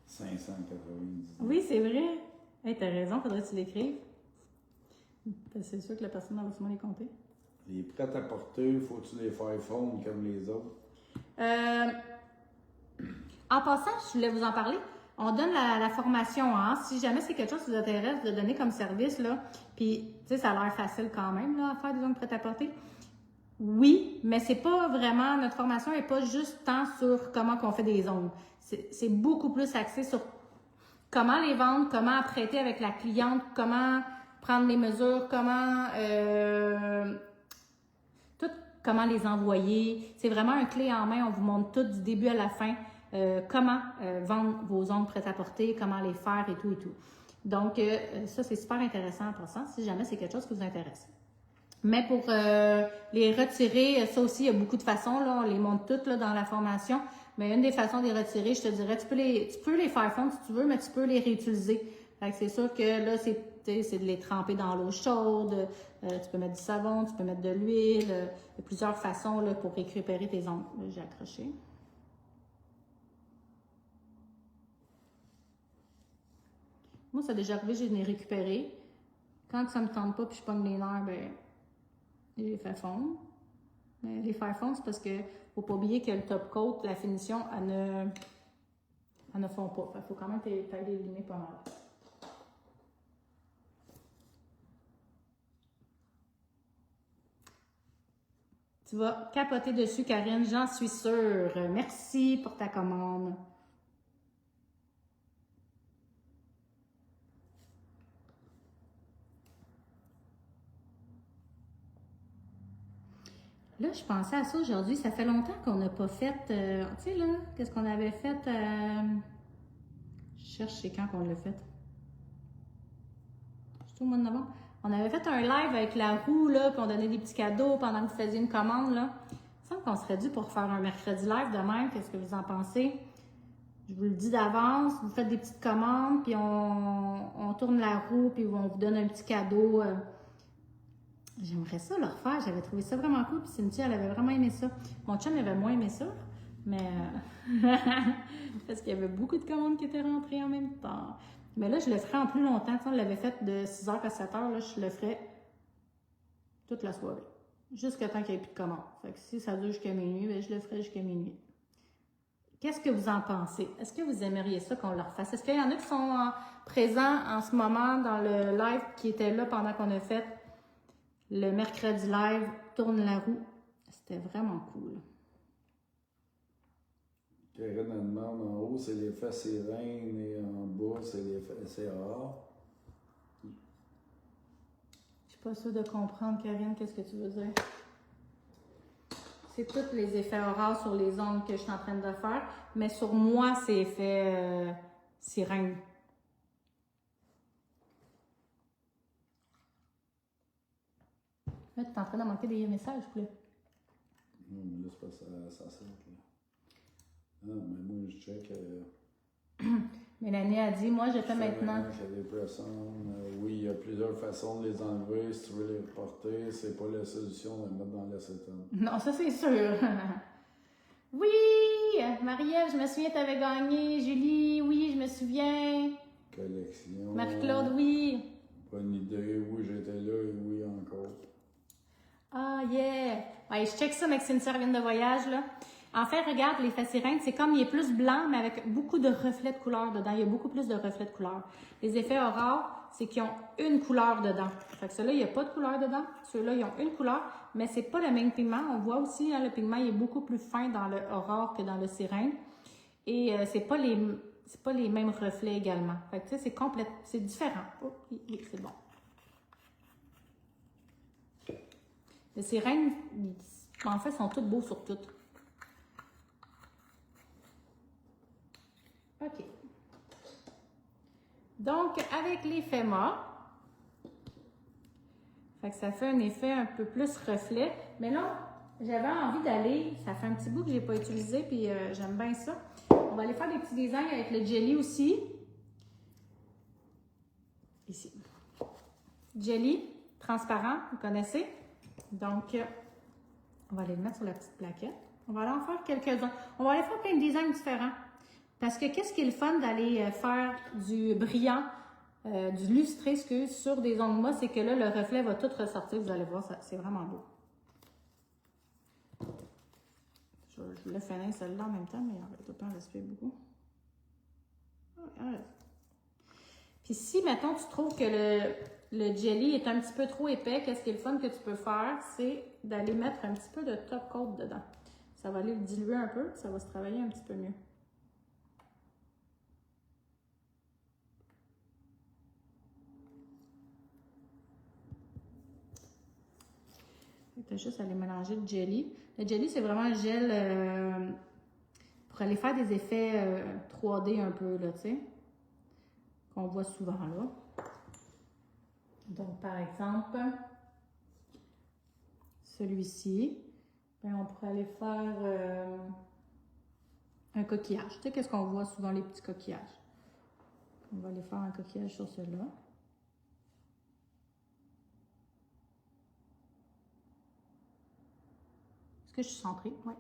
590. Oui, c'est vrai. Hey, t'as raison, faudrait que tu l'écrives. C'est sûr que la personne va sûrement les compter. Les prêts à porter, faut-tu les faire fondre comme les autres? En passant, je voulais vous en parler. On donne la formation, hein. Si jamais c'est quelque chose qui vous intéresse de donner comme service, là, puis, tu sais, ça a l'air facile quand même, là, à faire des ongles prêts à porter. Oui, mais c'est pas vraiment, notre formation n'est pas juste tant sur comment qu'on fait des ongles. C'est beaucoup plus axé sur comment les vendre, comment apprêter avec la cliente, comment prendre les mesures, comment comment les envoyer. C'est vraiment un clé en main. On vous montre tout du début à la fin. comment vendre vos ongles prêt-à-porter, comment les faire et tout et tout. Donc, ça, c'est super intéressant en passant, si jamais c'est quelque chose qui vous intéresse. Mais pour les retirer, ça aussi, il y a beaucoup de façons, là, on les montre toutes là, dans la formation. Mais une des façons de les retirer, je te dirais, tu peux les faire fondre si tu veux, mais tu peux les réutiliser. Fait que c'est sûr que là, c'est de les tremper dans l'eau chaude, tu peux mettre du savon, tu peux mettre de l'huile, il y a plusieurs façons là, pour récupérer tes ongles. Là, j'ai accroché. Moi, ça a déjà arrivé, je les ai récupérés. Quand ça me tente pas puis je pogne les nerfs, ben, je les fais fondre. Mais les faire fondre, c'est parce que faut pas oublier que le top coat, la finition, elle ne fond pas. Il faut quand même l'éliminer pas mal. Tu vas capoter dessus, Karine, j'en suis sûre. Merci pour ta commande. Là, je pensais à ça aujourd'hui. Ça fait longtemps qu'on n'a pas fait... tu sais, là, qu'est-ce qu'on avait fait? Je cherche, c'est quand qu'on l'a fait. C'est au mois de novembre. On avait fait un live avec la roue, là, puis on donnait des petits cadeaux pendant que vous faisiez une commande, là. Il me semble qu'on serait dû pour faire un mercredi live demain. Qu'est-ce que vous en pensez? Je vous le dis d'avance. Vous faites des petites commandes, puis on tourne la roue, puis on vous donne un petit cadeau. J'aimerais ça le refaire. J'avais trouvé ça vraiment cool. Puis Cynthia, elle avait vraiment aimé ça. Mon chum avait moins aimé ça. Mais parce qu'il y avait beaucoup de commandes qui étaient rentrées en même temps. Mais là, je le ferai en plus longtemps. On l'avait fait de 6h à 7h. Là, je le ferai toute la soirée. Jusqu'à temps qu'il n'y ait plus de commandes. Fait que si ça dure jusqu'à minuit, bien, je le ferai jusqu'à minuit. Qu'est-ce que vous en pensez? Est-ce que vous aimeriez ça qu'on le refasse? Est-ce qu'il y en a qui sont présents en ce moment dans le live qui était là pendant qu'on a fait le mercredi live, tourne la roue? C'était vraiment cool. Karine elle demande en haut, c'est l'effet sirène et en bas, c'est l'effet SAA. Je suis pas sûre de comprendre, Karine, qu'est-ce que tu veux dire? C'est tous les effets aurores sur les ongles que je suis en train de faire, mais sur moi, c'est effet sirène. Là, tu es en train de manquer des messages, poulet. Non, mais là, c'est pas ça sert, là. Non, mais moi, je check. Mélanie a dit, moi, je fais maintenant. Oui, il y a plusieurs façons de les enlever. Si tu veux les reporter, c'est pas la solution de les mettre dans l'acétone. Non, ça, c'est sûr. Oui! Marie-Ève, je me souviens, tu avais gagné. Julie, oui, je me souviens. Collection. Marie-Claude, oui. Bonne idée. Oui, j'étais là et oui, encore. Ah, yeah! Ouais, je check ça, Maxime Servine de voyage, là. En fait, regarde, l'effet sirène, c'est comme il est plus blanc, mais avec beaucoup de reflets de couleur dedans. Il y a beaucoup plus de reflets de couleur. Les effets aurores, c'est qu'ils ont une couleur dedans. Fait que ceux-là, il n'y a pas de couleur dedans. Ceux-là, ils ont une couleur, mais c'est pas le même pigment. On voit aussi, hein, le pigment il est beaucoup plus fin dans le aurore que dans le sirène. Et c'est pas les mêmes reflets également. Fait que tu sais, c'est différent. Oh, oui, c'est bon. Les sirènes, en fait, sont toutes beaux sur toutes. OK. Donc, avec l'effet mort, fait que ça fait un effet un peu plus reflet. Mais là, j'avais envie d'aller, ça fait un petit bout que je n'ai pas utilisé, puis j'aime bien ça. On va aller faire des petits designs avec le jelly aussi. Ici. Jelly, transparent, vous connaissez. Donc, on va aller le mettre sur la petite plaquette. On va aller en faire quelques-uns. On va aller faire plein de designs différents. Parce que qu'est-ce qui est le fun d'aller faire du brillant, du lustré, sur des ongles mat, c'est que là, le reflet va tout ressortir. Vous allez voir, c'est vraiment beau. Je voulais finir celle-là en même temps, mais on va tout en rester beaucoup. Puis si, mettons, tu trouves que le jelly est un petit peu trop épais, qu'est-ce qui est le fun que tu peux faire, c'est d'aller mettre un petit peu de top coat dedans. Ça va aller le diluer un peu, ça va se travailler un petit peu mieux. Tu as juste à aller mélanger le jelly. Le jelly, c'est vraiment un gel pour aller faire des effets 3D un peu, là, tu sais, qu'on voit souvent, là. Donc, par exemple, celui-ci, ben, on pourrait aller faire un coquillage. Tu sais, qu'est-ce qu'on voit souvent, les petits coquillages? On va aller faire un coquillage sur celui-là. Est-ce que je suis centrée? Oui.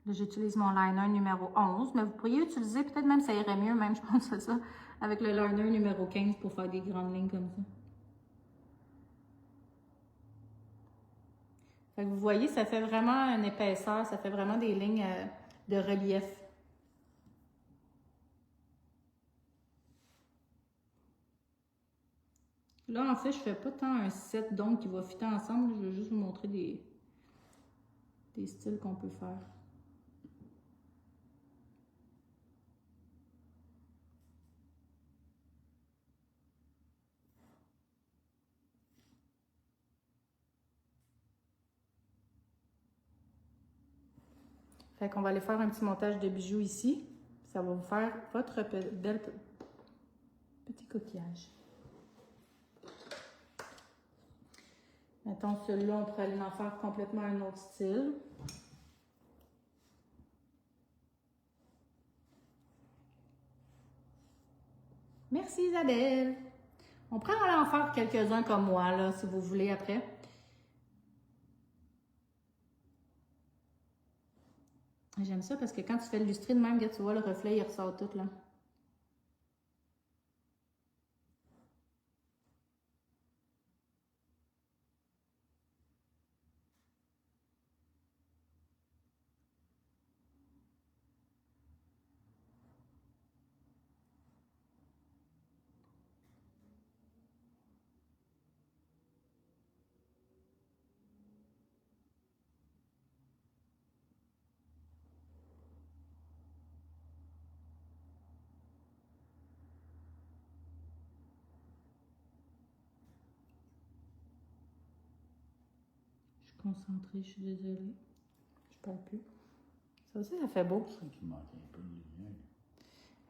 Là, j'utilise mon liner numéro 11, mais vous pourriez utiliser, peut-être même ça irait mieux, même je pense à ça, avec le liner numéro 15 pour faire des grandes lignes comme ça. Fait que vous voyez, ça fait vraiment une épaisseur, ça fait vraiment des lignes de relief. Là, en fait, je fais pas tant un set d'ongles qui va fitter ensemble, je veux juste vous montrer des styles qu'on peut faire. Fait qu'on va aller faire un petit montage de bijoux ici. Ça va vous faire votre bel petit coquillage. Mettons celui-là, on pourrait aller en faire complètement un autre style. Merci Isabelle! On pourrait aller en faire quelques-uns comme moi, là, si vous voulez, après. J'aime ça parce que quand tu fais le lustré de même, tu vois, le reflet, il ressort tout, là. Je suis concentrée, je suis désolée. Je parle plus. Ça aussi, ça fait beau. C'est ça qui manque un peu de lumière.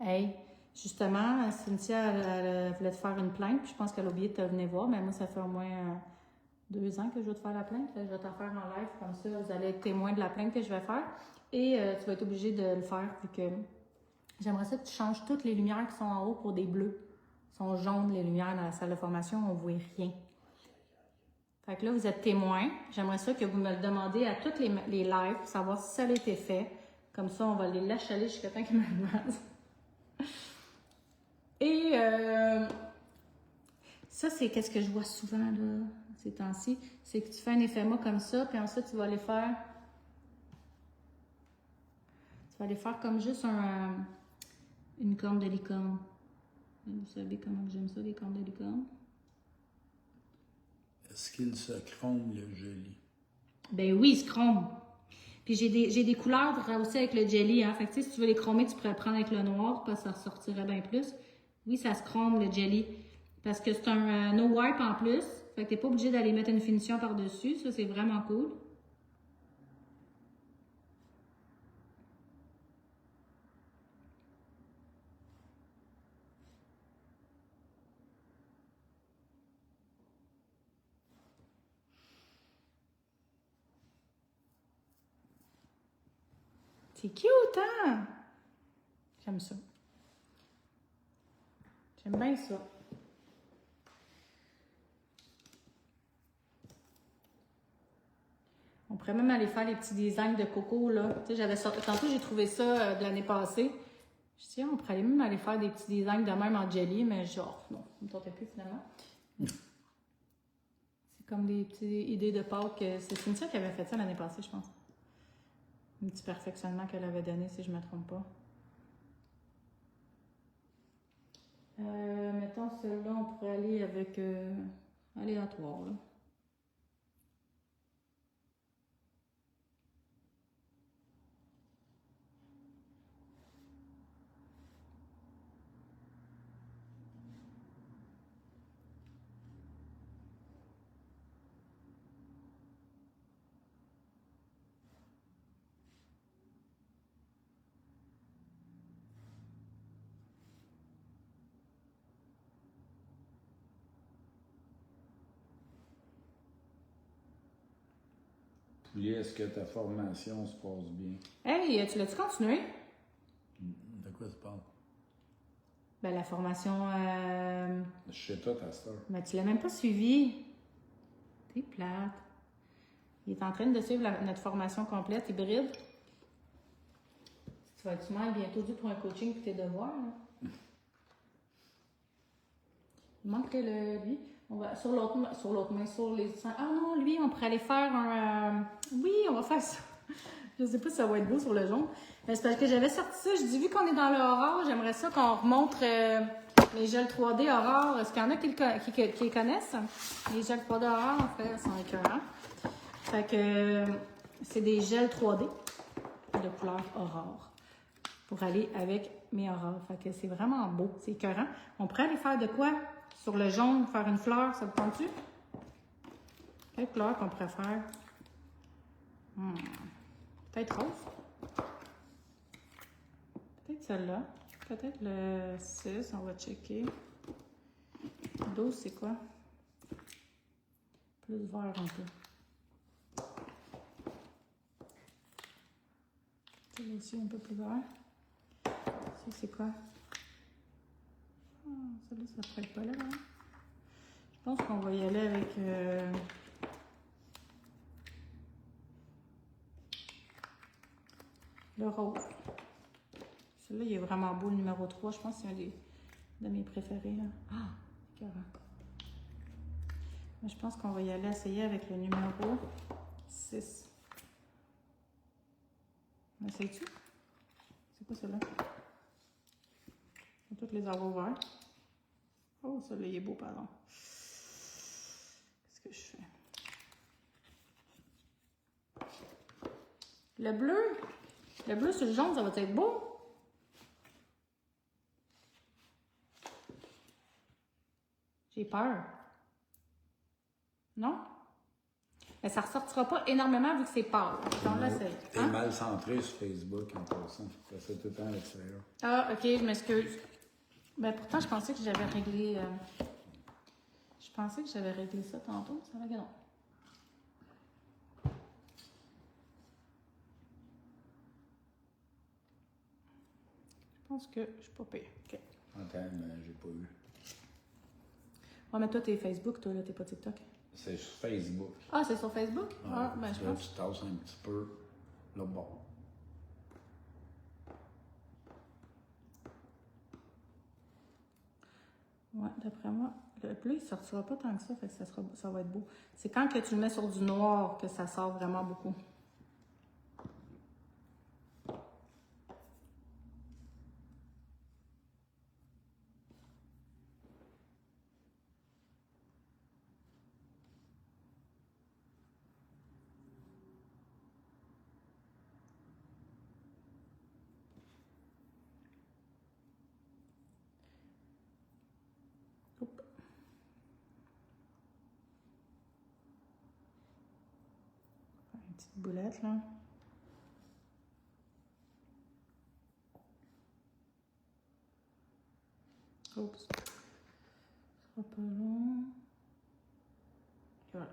Hey, justement, Cynthia, elle voulait te faire une plainte, puis je pense qu'elle a oublié de te venir voir, mais moi, ça fait au moins 2 ans que je vais te faire la plainte. Je vais t'en faire en live, comme ça, vous allez être témoin de la plainte que je vais faire. Et tu vas être obligé de le faire, vu que j'aimerais ça que tu changes toutes les lumières qui sont en haut pour des bleus. Elles sont jaunes, les lumières dans la salle de formation, on ne voit rien. Fait que là, vous êtes témoin. J'aimerais ça que vous me le demandez à toutes les lives pour savoir si ça a été fait. Comme ça, on va les lâcher aller jusqu'à temps qu'ils me le demandent. Et ça, c'est qu'est-ce que je vois souvent là, ces temps-ci. C'est que tu fais un éphéma comme ça, puis ensuite, tu vas aller faire... Tu vas aller faire comme juste une corne de licorne. Vous savez comment j'aime ça, les cornes de licorne? Est-ce qu'il se chrome le jelly? Ben oui, il se chrome. Puis j'ai des couleurs aussi avec le jelly, hein. Fait que tu sais, si tu veux les chromer, tu pourrais le prendre avec le noir, parce que ça ressortirait bien plus. Oui, ça se chrome, le jelly. Parce que c'est un no wipe en plus. Fait que t'es pas obligé d'aller mettre une finition par-dessus. Ça, c'est vraiment cool. C'est cute, hein? J'aime ça. J'aime bien ça. On pourrait même aller faire les petits designs de coco, là. Tu sais, j'avais sorti... Tantôt, j'ai trouvé ça de l'année passée. Je dis, on pourrait même aller faire des petits designs de même en jelly, mais genre, non, ça me tentait plus finalement. C'est comme des petites idées de Pâques. C'est Cynthia qui avait fait ça l'année passée, je pense. Un petit perfectionnement qu'elle avait donné, si je ne me trompe pas. Mettons, celui-là, on pourrait aller avec aléatoire, là. Julie, est-ce que ta formation se passe bien? Hey, tu l'as-tu continué? De quoi tu parles? Ben, la formation... Je sais tout à cette heure. Ben, tu l'as même pas suivi. T'es plate. Il est en train de suivre notre formation complète, hybride. Tu vas être sûrement bientôt dû pour un coaching pour tes devoirs. Hein? Il manquerait lui. On va sur l'autre main, sur les... Ah non, lui, on pourrait aller faire un... Oui, on va faire ça. Je sais pas si ça va être beau sur le jaune. Mais c'est parce que j'avais sorti ça. Je dis, vu qu'on est dans le horreur, j'aimerais ça qu'on remontre les gels 3D horreur. Est-ce qu'il y en a qui les connaissent? Les gels 3D horreur, en fait, sont écœurants. Fait que c'est des gels 3D de couleur aurore pour aller avec mes aurores. Fait que c'est vraiment beau, c'est écœurant. On pourrait aller faire de quoi? Sur le jaune, faire une fleur, ça vous tente-tu? Quelle couleur qu'on pourrait faire? Peut-être rose. Peut-être celle-là. Peut-être le 6, on va checker. 12, c'est quoi? Plus vert un peu. Celui-là aussi un peu plus vert. Ça, c'est quoi? Ah, celle-là, ça pourrait être pas là, hein? Je pense qu'on va y aller avec... le rose. Celui-là, il est vraiment beau, le numéro 3. Je pense que c'est un de mes préférés. Là. Ah, c'est carré. Mais je pense qu'on va y aller essayer avec le numéro 6. On essaye-tu? C'est quoi celui-là? On va toutes les avoir ouverts. Oh, celui-là, il est beau, pardon. Qu'est-ce que je fais? Le bleu sur le jaune, ça va être beau. J'ai peur. Non? Mais ça ne ressortira pas énormément vu que c'est pâle. On l'essaye. T'es mal centré sur Facebook en passant. Ça fait tout le temps à l'extérieur. Ah, ok, je m'excuse. Ben pourtant, je pensais que j'avais réglé... Je pensais que j'avais réglé ça tantôt. Ça va, non. Je pense que je suis pas pire. OK. Attends, mais j'ai pas eu. Ouais, mais toi, t'es Facebook, toi, là, t'es pas TikTok. C'est sur Facebook. Ah, c'est sur Facebook? Ah, ben je pense. Tu tasses un petit peu le bord. Ouais, d'après moi, le bleu, il sortira pas tant que ça, fait que ça va être beau. C'est quand que tu le mets sur du noir que ça sort vraiment beaucoup. Oups. Une petite boulette, là. Oups. Ce sera pas long. Et voilà.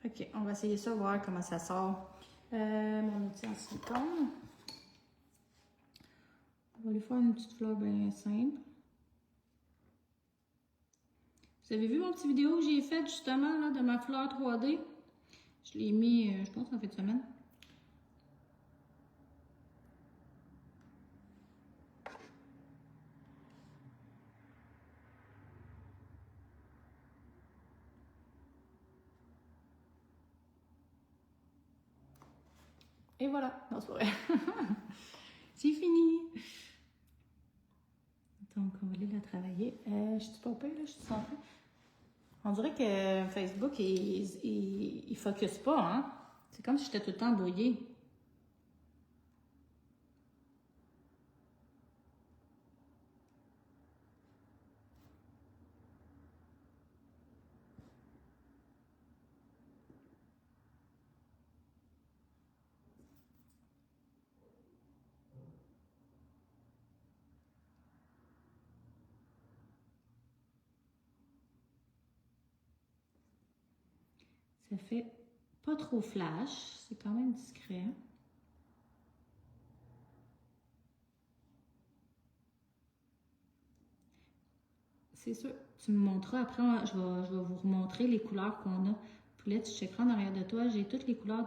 OK, on va essayer ça, voir comment ça sort. Mon outil en silicone. On va lui faire une petite fleur bien simple. Vous avez vu mon petite vidéo que j'ai faite justement là, de ma fleur 3D? Je l'ai mis, je pense, en fin de semaine. Et voilà. Non, c'est pas vrai. C'est fini. Donc, on va aller la travailler. Je suis pas pire, là, je suis centrée. On dirait que Facebook, il focus pas, hein? C'est comme si j'étais tout le temps brouillée. Ça fait pas trop flash, c'est quand même discret. C'est sûr, tu me montreras après, je vais vous remontrer les couleurs qu'on a. Puis là, tu checkeras en arrière de toi, j'ai toutes les couleurs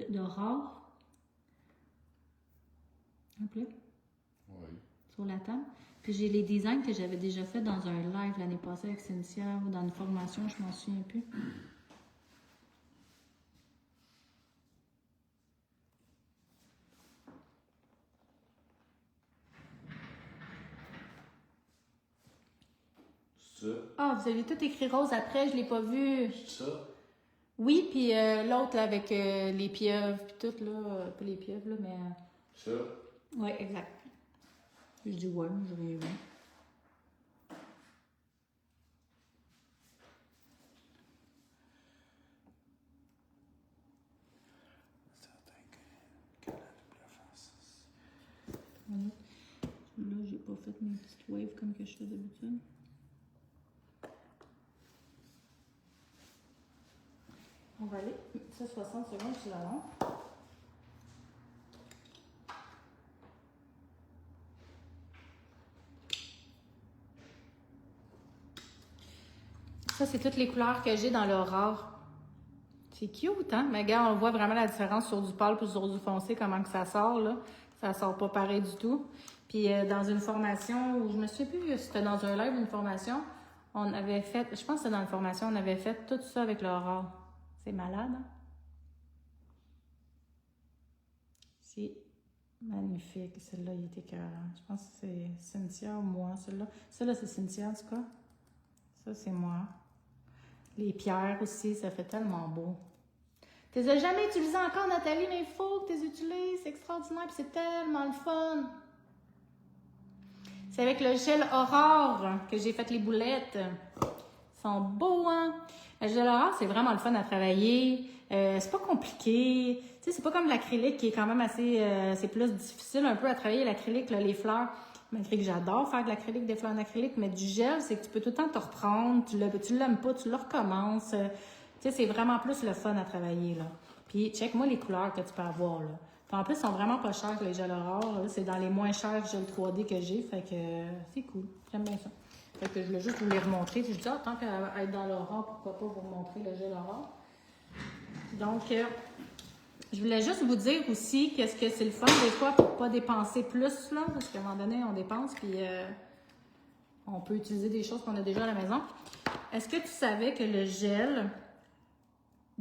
d'Aurore. Hop là. Oui. Sur la table. Puis j'ai les designs que j'avais déjà fait dans un live l'année passée avec Cynthia ou dans une formation, je m'en souviens plus. Ça. Ah, vous avez tout écrit rose après, je l'ai pas vu. Ça. Oui, puis l'autre avec les pieuvres, puis tout, là, pas les pieuvres, là, mais... Ça. Oui, exact. Je dis ouais, je vais ouais. Là, j'ai pas fait mes petites waves comme que je fais d'habitude. On va aller, ça 60 secondes sur la lampe. Ça, c'est toutes les couleurs que j'ai dans l'Aurore. C'est cute, hein? Mais regarde, on voit vraiment la différence sur du pâle puis sur du foncé, comment que ça sort, là. Ça sort pas pareil du tout. Puis dans une formation, où je me souviens plus si c'était dans un live ou une formation, on avait fait, je pense que c'était dans une formation, on avait fait tout ça avec l'Aurore. C'est malade, hein? C'est magnifique. Celle-là, il était écœurant. Je pense que c'est Cynthia ou moi, celle-là. Celle-là, c'est Cynthia, en tout cas. Ça, c'est moi. Les pierres aussi, ça fait tellement beau. Tu les as jamais utilisées encore, Nathalie, mais il faut que tu les utilises. C'est extraordinaire, puis c'est tellement le fun. C'est avec le gel Aurore que j'ai fait les boulettes. Ils sont beaux, hein? Le gel Aurore, c'est vraiment le fun à travailler. C'est pas compliqué. Tu sais, c'est pas comme l'acrylique qui est quand même assez... c'est plus difficile un peu à travailler l'acrylique, les fleurs. Malgré que j'adore faire de l'acrylique, des fleurs en acrylique, mais du gel, c'est que tu peux tout le temps te reprendre. Tu l'aimes pas, tu le recommences. Tu sais, c'est vraiment plus le fun à travailler, là. Puis, check-moi les couleurs que tu peux avoir, là. Puis en plus, ils sont vraiment pas chers, les gels Aurore. C'est dans les moins chers gels 3D que j'ai, fait que c'est cool. J'aime bien ça. Fait que je voulais juste vous les remontrer. Puis je dis, tant qu'à être dans l'Aurore, pourquoi pas vous montrer le gel Aurore. Donc, je voulais juste vous dire aussi qu'est-ce que c'est le fun des fois pour pas dépenser plus, là, parce qu'à un moment donné, on dépense, puis on peut utiliser des choses qu'on a déjà à la maison. Est-ce que tu savais que le gel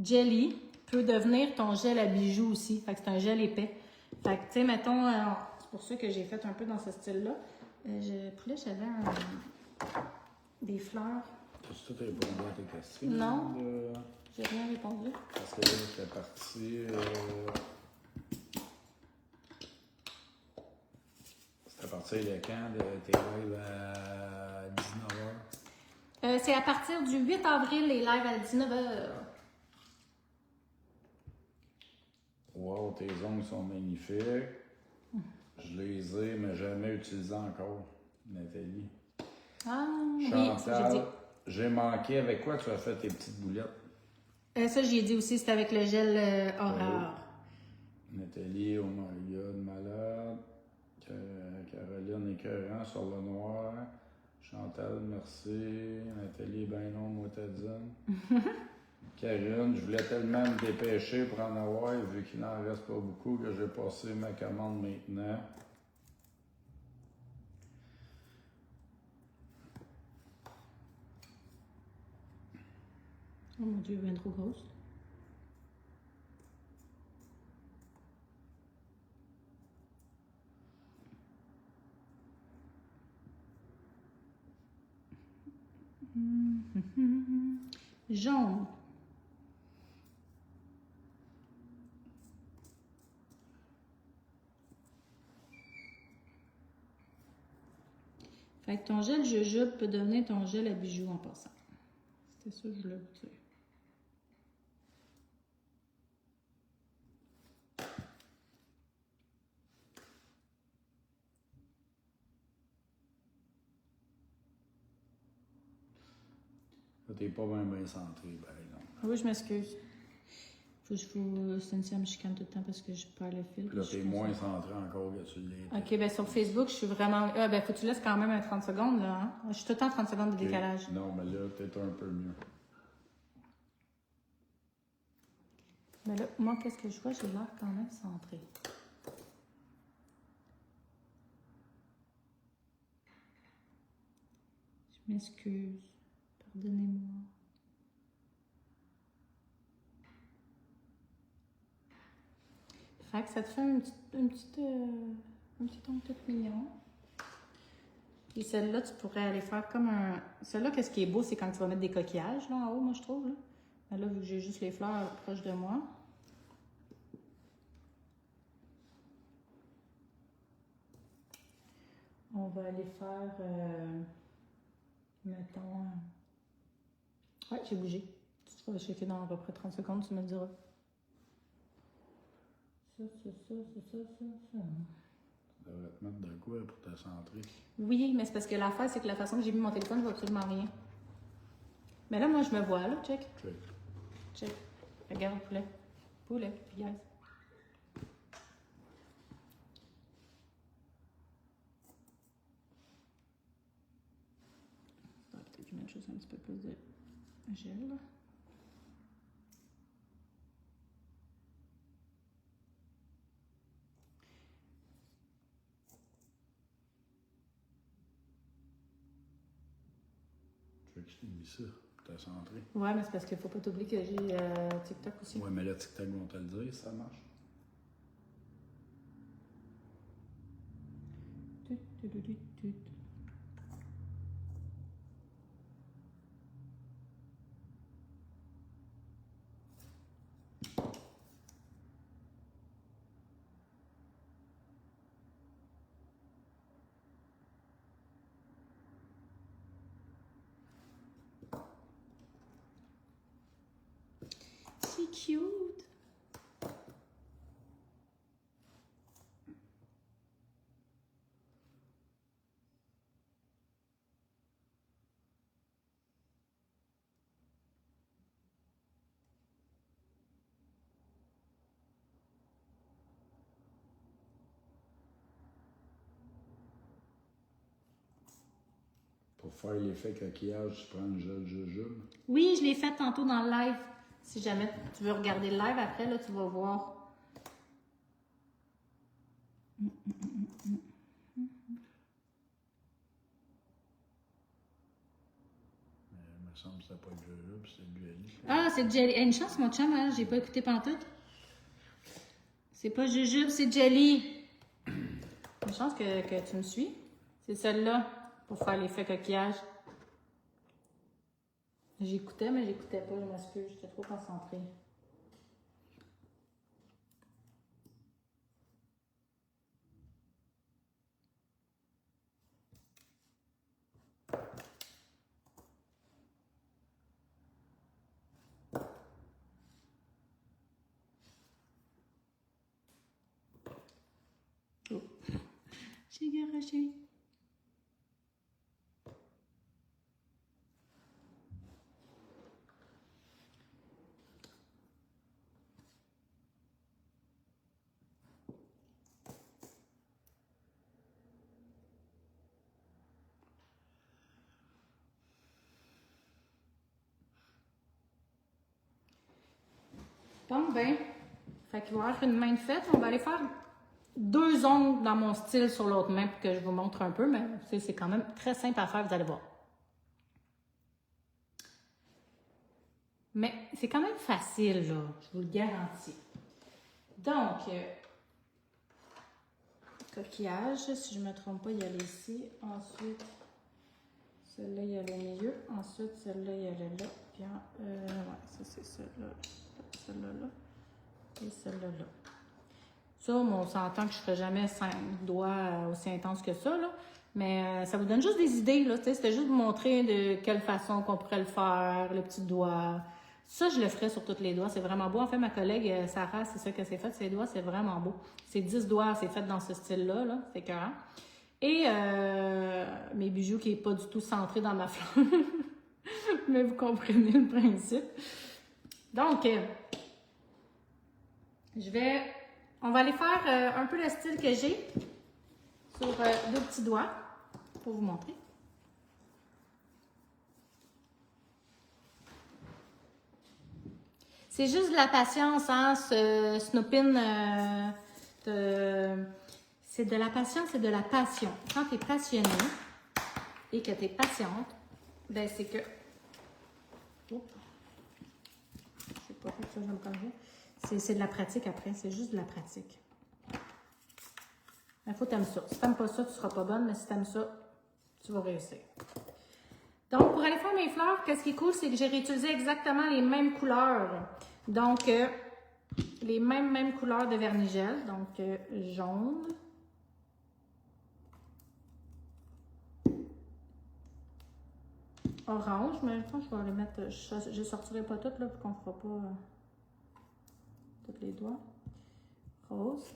Jelly peut devenir ton gel à bijoux aussi? Fait que c'est un gel épais. Fait que, tu sais, mettons, c'est pour ça que j'ai fait un peu dans ce style-là. Puis là, j'avais des fleurs. As-tu tout répondu à tes questions? Non. J'ai rien répondu. Parce que là, j'étais parti. C'était parti le camp de tes lives à 19h. C'est à partir du 8 avril, les lives à 19h. Wow, tes ongles sont magnifiques. Je les ai, mais jamais utilisés encore, Nathalie. Ah, Chantal, oui, j'ai manqué. Avec quoi tu as fait tes petites boulettes? ça, j'ai dit aussi, c'était avec le gel Aurore. Nathalie, oh my god, malade. Caroline, écœurant sur le noir. Chantal, merci. Nathalie, ben non, moi t'as dit. Karine, je voulais tellement me dépêcher pour en avoir, vu qu'il n'en reste pas beaucoup, que j'ai passé ma commande maintenant. Oh mon Dieu, bien trop grosse. Jaune. Fait que ton gel jujube peut devenir ton gel à bijoux en passant. C'était ça que je voulais vous dire. T'es pas bien centré, par exemple. Oui, je m'excuse. Cynthia me chicane tout le temps parce que je perds le fil. Puis là, t'es moins centré encore que tu l'es. Ok, ben sur Facebook, je suis vraiment. Ah, ben faut que tu laisses quand même un 30 secondes, là. Hein? Je suis tout le temps à 30 secondes de décalage. Non, mais là, peut-être un peu mieux. Mais là, moi, qu'est-ce que je vois? J'ai l'air quand même centré. Je m'excuse. Pardonnez-moi. Fait que ça te fait un petit ton tout mignon. Et celle-là, tu pourrais aller faire comme un... Celle-là, qu'est-ce qui est beau, c'est quand tu vas mettre des coquillages, là, en haut, moi, je trouve. Là, mais là vu que j'ai juste les fleurs proches de moi. On va aller faire... mettons... Ouais, j'ai bougé. Tu vas checker dans à peu près 30 secondes, tu me le diras. Ça. Ça devrait te mettre de quoi pour te centrer? Oui, mais c'est parce que l'affaire, c'est que la façon que j'ai mis mon téléphone, je vois absolument rien. Mais là, moi, je me vois, là. Check. Check. Regarde, poulet. Poulet, yes. Peut-être que je mette juste un petit peu plus de gel, là. Tu veux que je t'ai mis ça pour te centrer? Ouais, mais c'est parce qu'il faut pas t'oublier que j'ai TikTok aussi. Ouais, mais là, TikTok vont te le dire si ça marche. Tut. C'est cute. Pour faire l'effet coquillage, tu prends le gel jujube. Oui, je l'ai fait tantôt dans le live. Si jamais tu veux regarder le live après, là, tu vas voir. Mais il me semble que c'est pas le jujube, c'est le jelly. Ah, c'est jelly. Une chance, mon chum, hein? J'ai pas écouté pantoute. C'est pas jujube, c'est jelly. Une chance que tu me suis. C'est celle-là pour faire l'effet coquillage. J'écoutais, mais j'écoutais pas, je m'excuse. J'étais trop concentrée. Oh. J'ai garoché. Bon, ben, fait qu'il va y avoir une main de fête. On va aller faire 2 ongles dans mon style sur l'autre main pour que je vous montre un peu, mais c'est quand même très simple à faire, vous allez voir. Mais c'est quand même facile, là, je vous le garantis. Donc, coquillage, si je ne me trompe pas, il y a ici. Ensuite, celle-là, il y a le milieu. Ensuite, celle-là, il y a le là. Puis, ouais, ça, c'est celle-là. Celle-là, là. Et celle-là, là. Ça, on s'entend que je ne ferai jamais 5 doigts aussi intenses que ça, là. Mais ça vous donne juste des idées, là. C'était juste vous montrer de quelle façon qu'on pourrait le faire, le petit doigt. Ça, je le ferais sur tous les doigts. C'est vraiment beau. En fait, ma collègue Sarah, c'est ça que c'est fait. Ses doigts, c'est vraiment beau. C'est 10 doigts, c'est fait dans ce style-là, là. C'est écœurant. Et mes bijoux qui n'est pas du tout centré dans ma fleur. Mais vous comprenez le principe. Donc, On va aller faire un peu le style que j'ai sur 2 petits doigts pour vous montrer. C'est juste de la patience, hein, ce Snoopin. C'est de la patience et de la passion. Quand tu es passionné et que tu es patiente, ben c'est que... Oups. Je sais pas pourquoi je vais me corriger. C'est de la pratique après, c'est juste de la pratique. Il faut que tu aimes ça. Si tu n'aimes pas ça, tu ne seras pas bonne, mais si tu aimes ça, tu vas réussir. Donc, pour aller faire mes fleurs, ce qui est cool, c'est que j'ai réutilisé exactement les mêmes couleurs. Donc, les mêmes couleurs de vernis-gel. Donc, jaune. Orange, mais je pense que je vais les mettre... Je ne sortirai pas toutes, là, pour qu'on ne fera pas tous les doigts. Rose.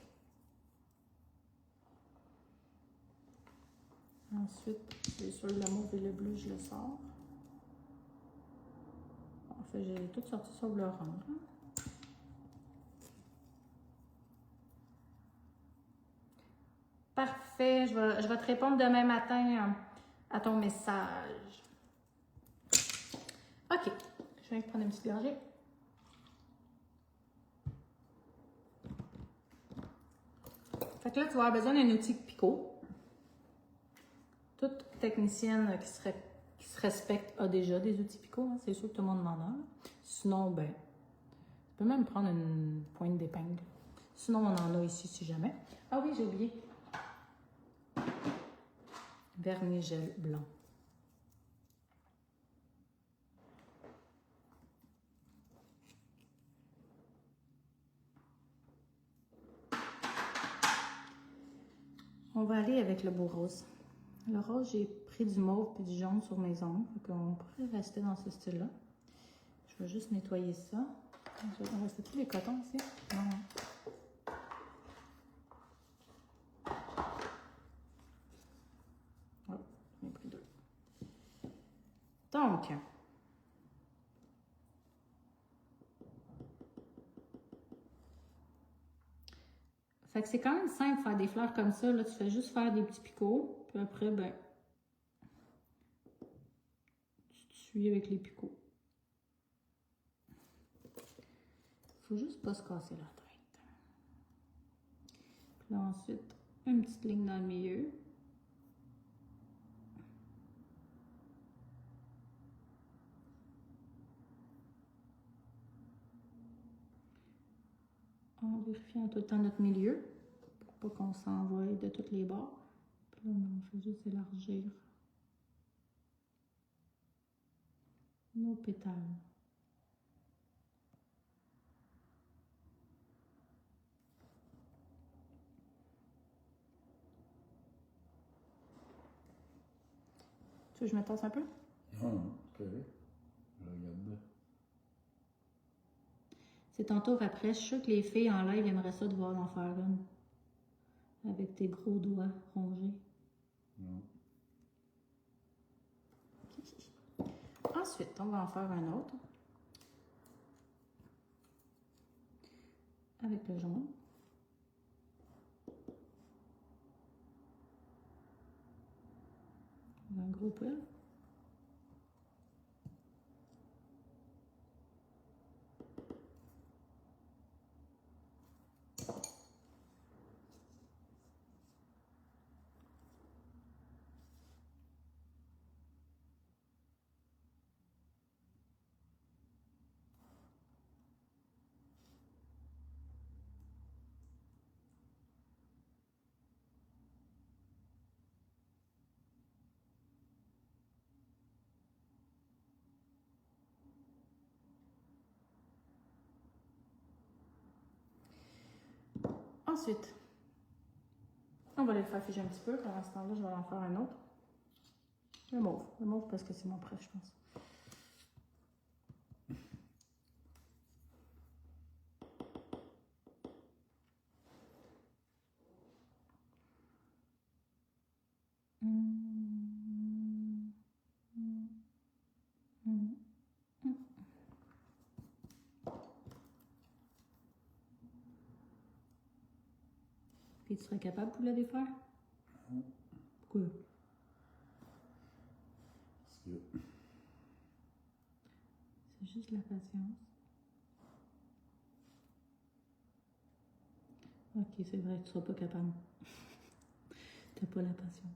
Ensuite, c'est sûr, le mauve et le bleu, je le sors. En fait, j'ai tout sorti sauf l'orange. Parfait. Je vais te répondre demain matin à ton message. OK. Je vais prendre une petite gorgée. Fait que là, tu vas avoir besoin d'un outil picot. Toute technicienne qui se respecte a déjà des outils picots. Hein. C'est sûr que tout le monde en a. Sinon, ben, tu peux même prendre une pointe d'épingle. Sinon, on en a ici si jamais. Ah oui, j'ai oublié. Vernis gel blanc. On va aller avec le beau rose. Le rose, j'ai pris du mauve et du jaune sur mes ongles. Donc on pourrait rester dans ce style-là. Je vais juste nettoyer ça. On va rester tous les cotons ici. Non. Oh, j'en ai pris 2. Donc, fait que c'est quand même simple de faire des fleurs comme ça. Là, tu fais juste faire des petits picots. Puis après, ben, tu te suis avec les picots. Faut juste pas se casser la tête. Puis là, ensuite, une petite ligne dans le milieu. En vérifiant tout le temps notre milieu pour pas qu'on s'envoie de tous les bords. Puis là, on fait juste élargir nos pétales. Tu veux que je me tasse un peu? Non, c'est correct. Je regarde. C'est ton tour après. Je suis sûre que les filles en live aimeraient ça de voir en faire une. Avec tes gros doigts rongés. Non. Ensuite, on va en faire un autre. Avec le jaune. Un gros poil. Ensuite, on va les faire figer un petit peu. Pour l'instant, là, je vais en faire un autre. Le mauve. Le mauve parce que c'est mon préf, je pense. Et tu serais capable pour le défaire? Non. Pourquoi? Parce que C'est juste la patience. Ok, c'est vrai, tu seras pas capable. T'as pas la patience.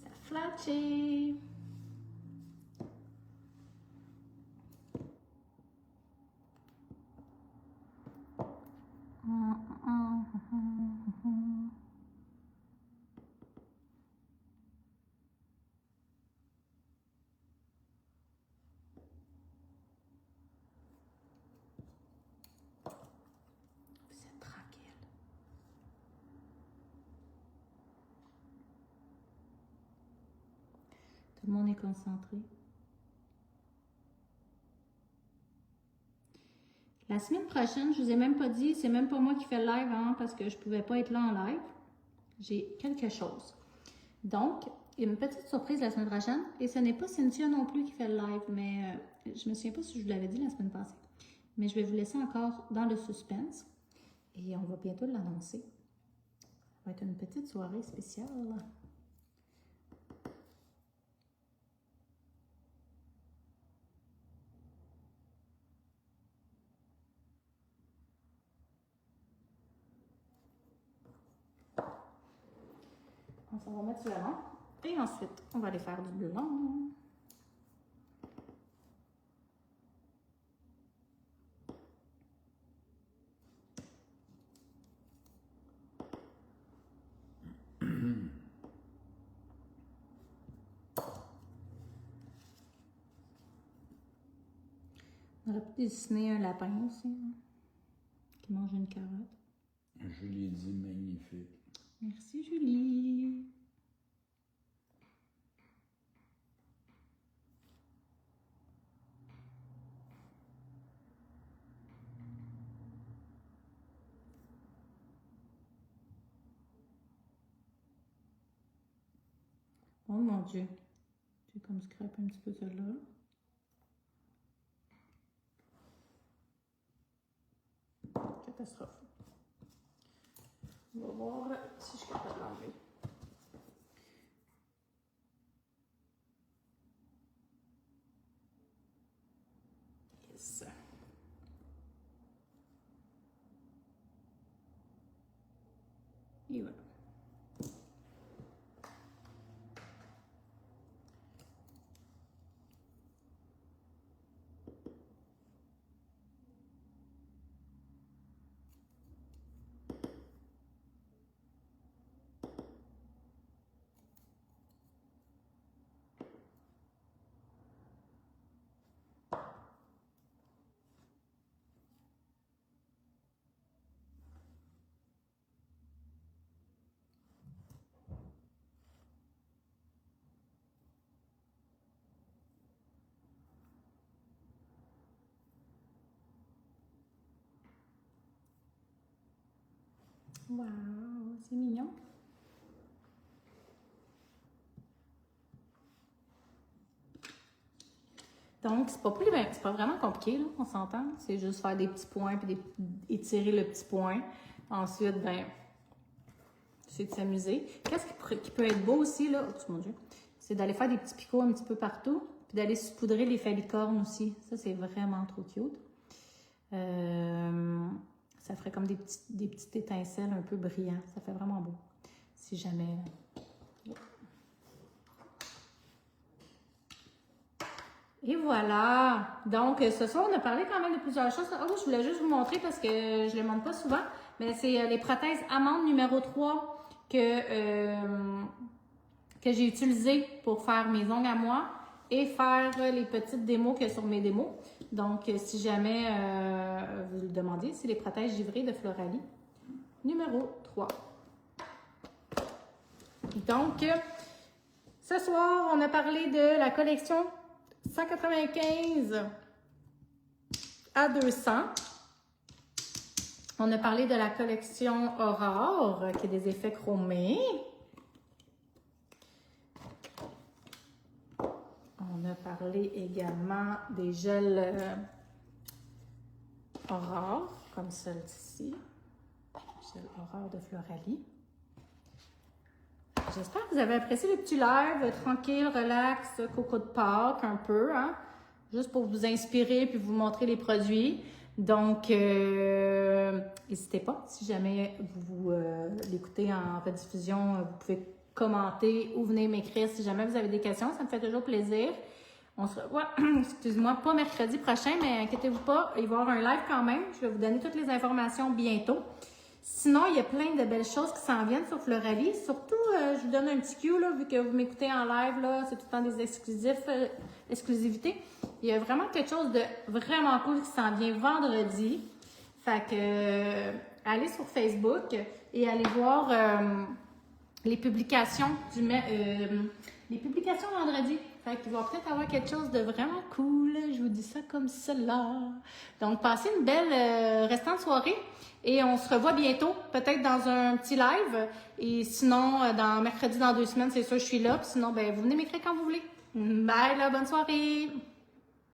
Ça flatché! Vous êtes tranquille. Tout le monde est concentré. La semaine prochaine, je vous ai même pas dit, c'est même pas moi qui fais le live hein, parce que je pouvais pas être là en live. J'ai quelque chose. Donc, il y a une petite surprise la semaine prochaine et ce n'est pas Cynthia non plus qui fait le live, mais je me souviens pas si je vous l'avais dit la semaine passée. Mais je vais vous laisser encore dans le suspense et on va bientôt l'annoncer. Ça va être une petite soirée spéciale. On s'en va mettre sur la lampe. Et ensuite, on va aller faire du blanc. On aurait pu dessiner un lapin aussi, hein, qui mange une carotte. Julie dit magnifique. Merci Julie. Oh mon Dieu. J'ai comme scrap un petit peu celle-là. Catastrophe. On va voir si je suis capable de l'enlever. Yes. Et voilà. Wow, c'est mignon. Donc, c'est pas vraiment compliqué, là, on s'entend. C'est juste faire des petits points puis étirer le petit point. Ensuite, ben, c'est de s'amuser. Qu'est-ce qui peut être beau aussi, là, oh, mon Dieu, c'est d'aller faire des petits picots un petit peu partout, puis d'aller saupoudrer les falicornes aussi. Ça, c'est vraiment trop cute. Ça ferait comme des petites étincelles un peu brillantes. Ça fait vraiment beau. Si jamais... Et voilà! Donc, ce soir, on a parlé quand même de plusieurs choses. Oh, je voulais juste vous montrer parce que je ne le montre pas souvent, mais c'est les prothèses amandes numéro 3 que j'ai utilisées pour faire mes ongles à moi et faire les petites démos qu'il y a sur mes démos. Donc, si jamais vous demandiez, c'est les protèges givrés de Floralie, numéro 3. Donc, ce soir, on a parlé de la collection 195 à 200. On a parlé de la collection Aurore, qui a des effets chromés. On a parlé également des gels Aurore, comme celle-ci. Gel Aurore de Floralie. J'espère que vous avez apprécié le petit live, tranquille, relax, coco de Pâques un peu, hein? Juste pour vous inspirer puis vous montrer les produits. Donc, n'hésitez pas, si jamais vous l'écoutez en rediffusion, vous pouvez commenter ou venir m'écrire si jamais vous avez des questions, ça me fait toujours plaisir. On se revoit, excuse-moi, pas mercredi prochain, mais inquiétez-vous pas, il va y avoir un live quand même. Je vais vous donner toutes les informations bientôt. Sinon, il y a plein de belles choses qui s'en viennent sur Floralie. Surtout, je vous donne un petit cue, là, vu que vous m'écoutez en live, là, c'est tout le temps des exclusivités. Il y a vraiment quelque chose de vraiment cool qui s'en vient vendredi. Fait que, allez sur Facebook et allez voir les publications les publications vendredi. Fait qu'il va peut-être avoir quelque chose de vraiment cool. Je vous dis ça comme cela. Donc, passez une belle restante soirée. Et on se revoit bientôt, peut-être dans un petit live. Et sinon, mercredi dans 2 semaines, c'est sûr, je suis là. Puis sinon, ben, vous venez m'écrire quand vous voulez. Bye, là, bonne soirée!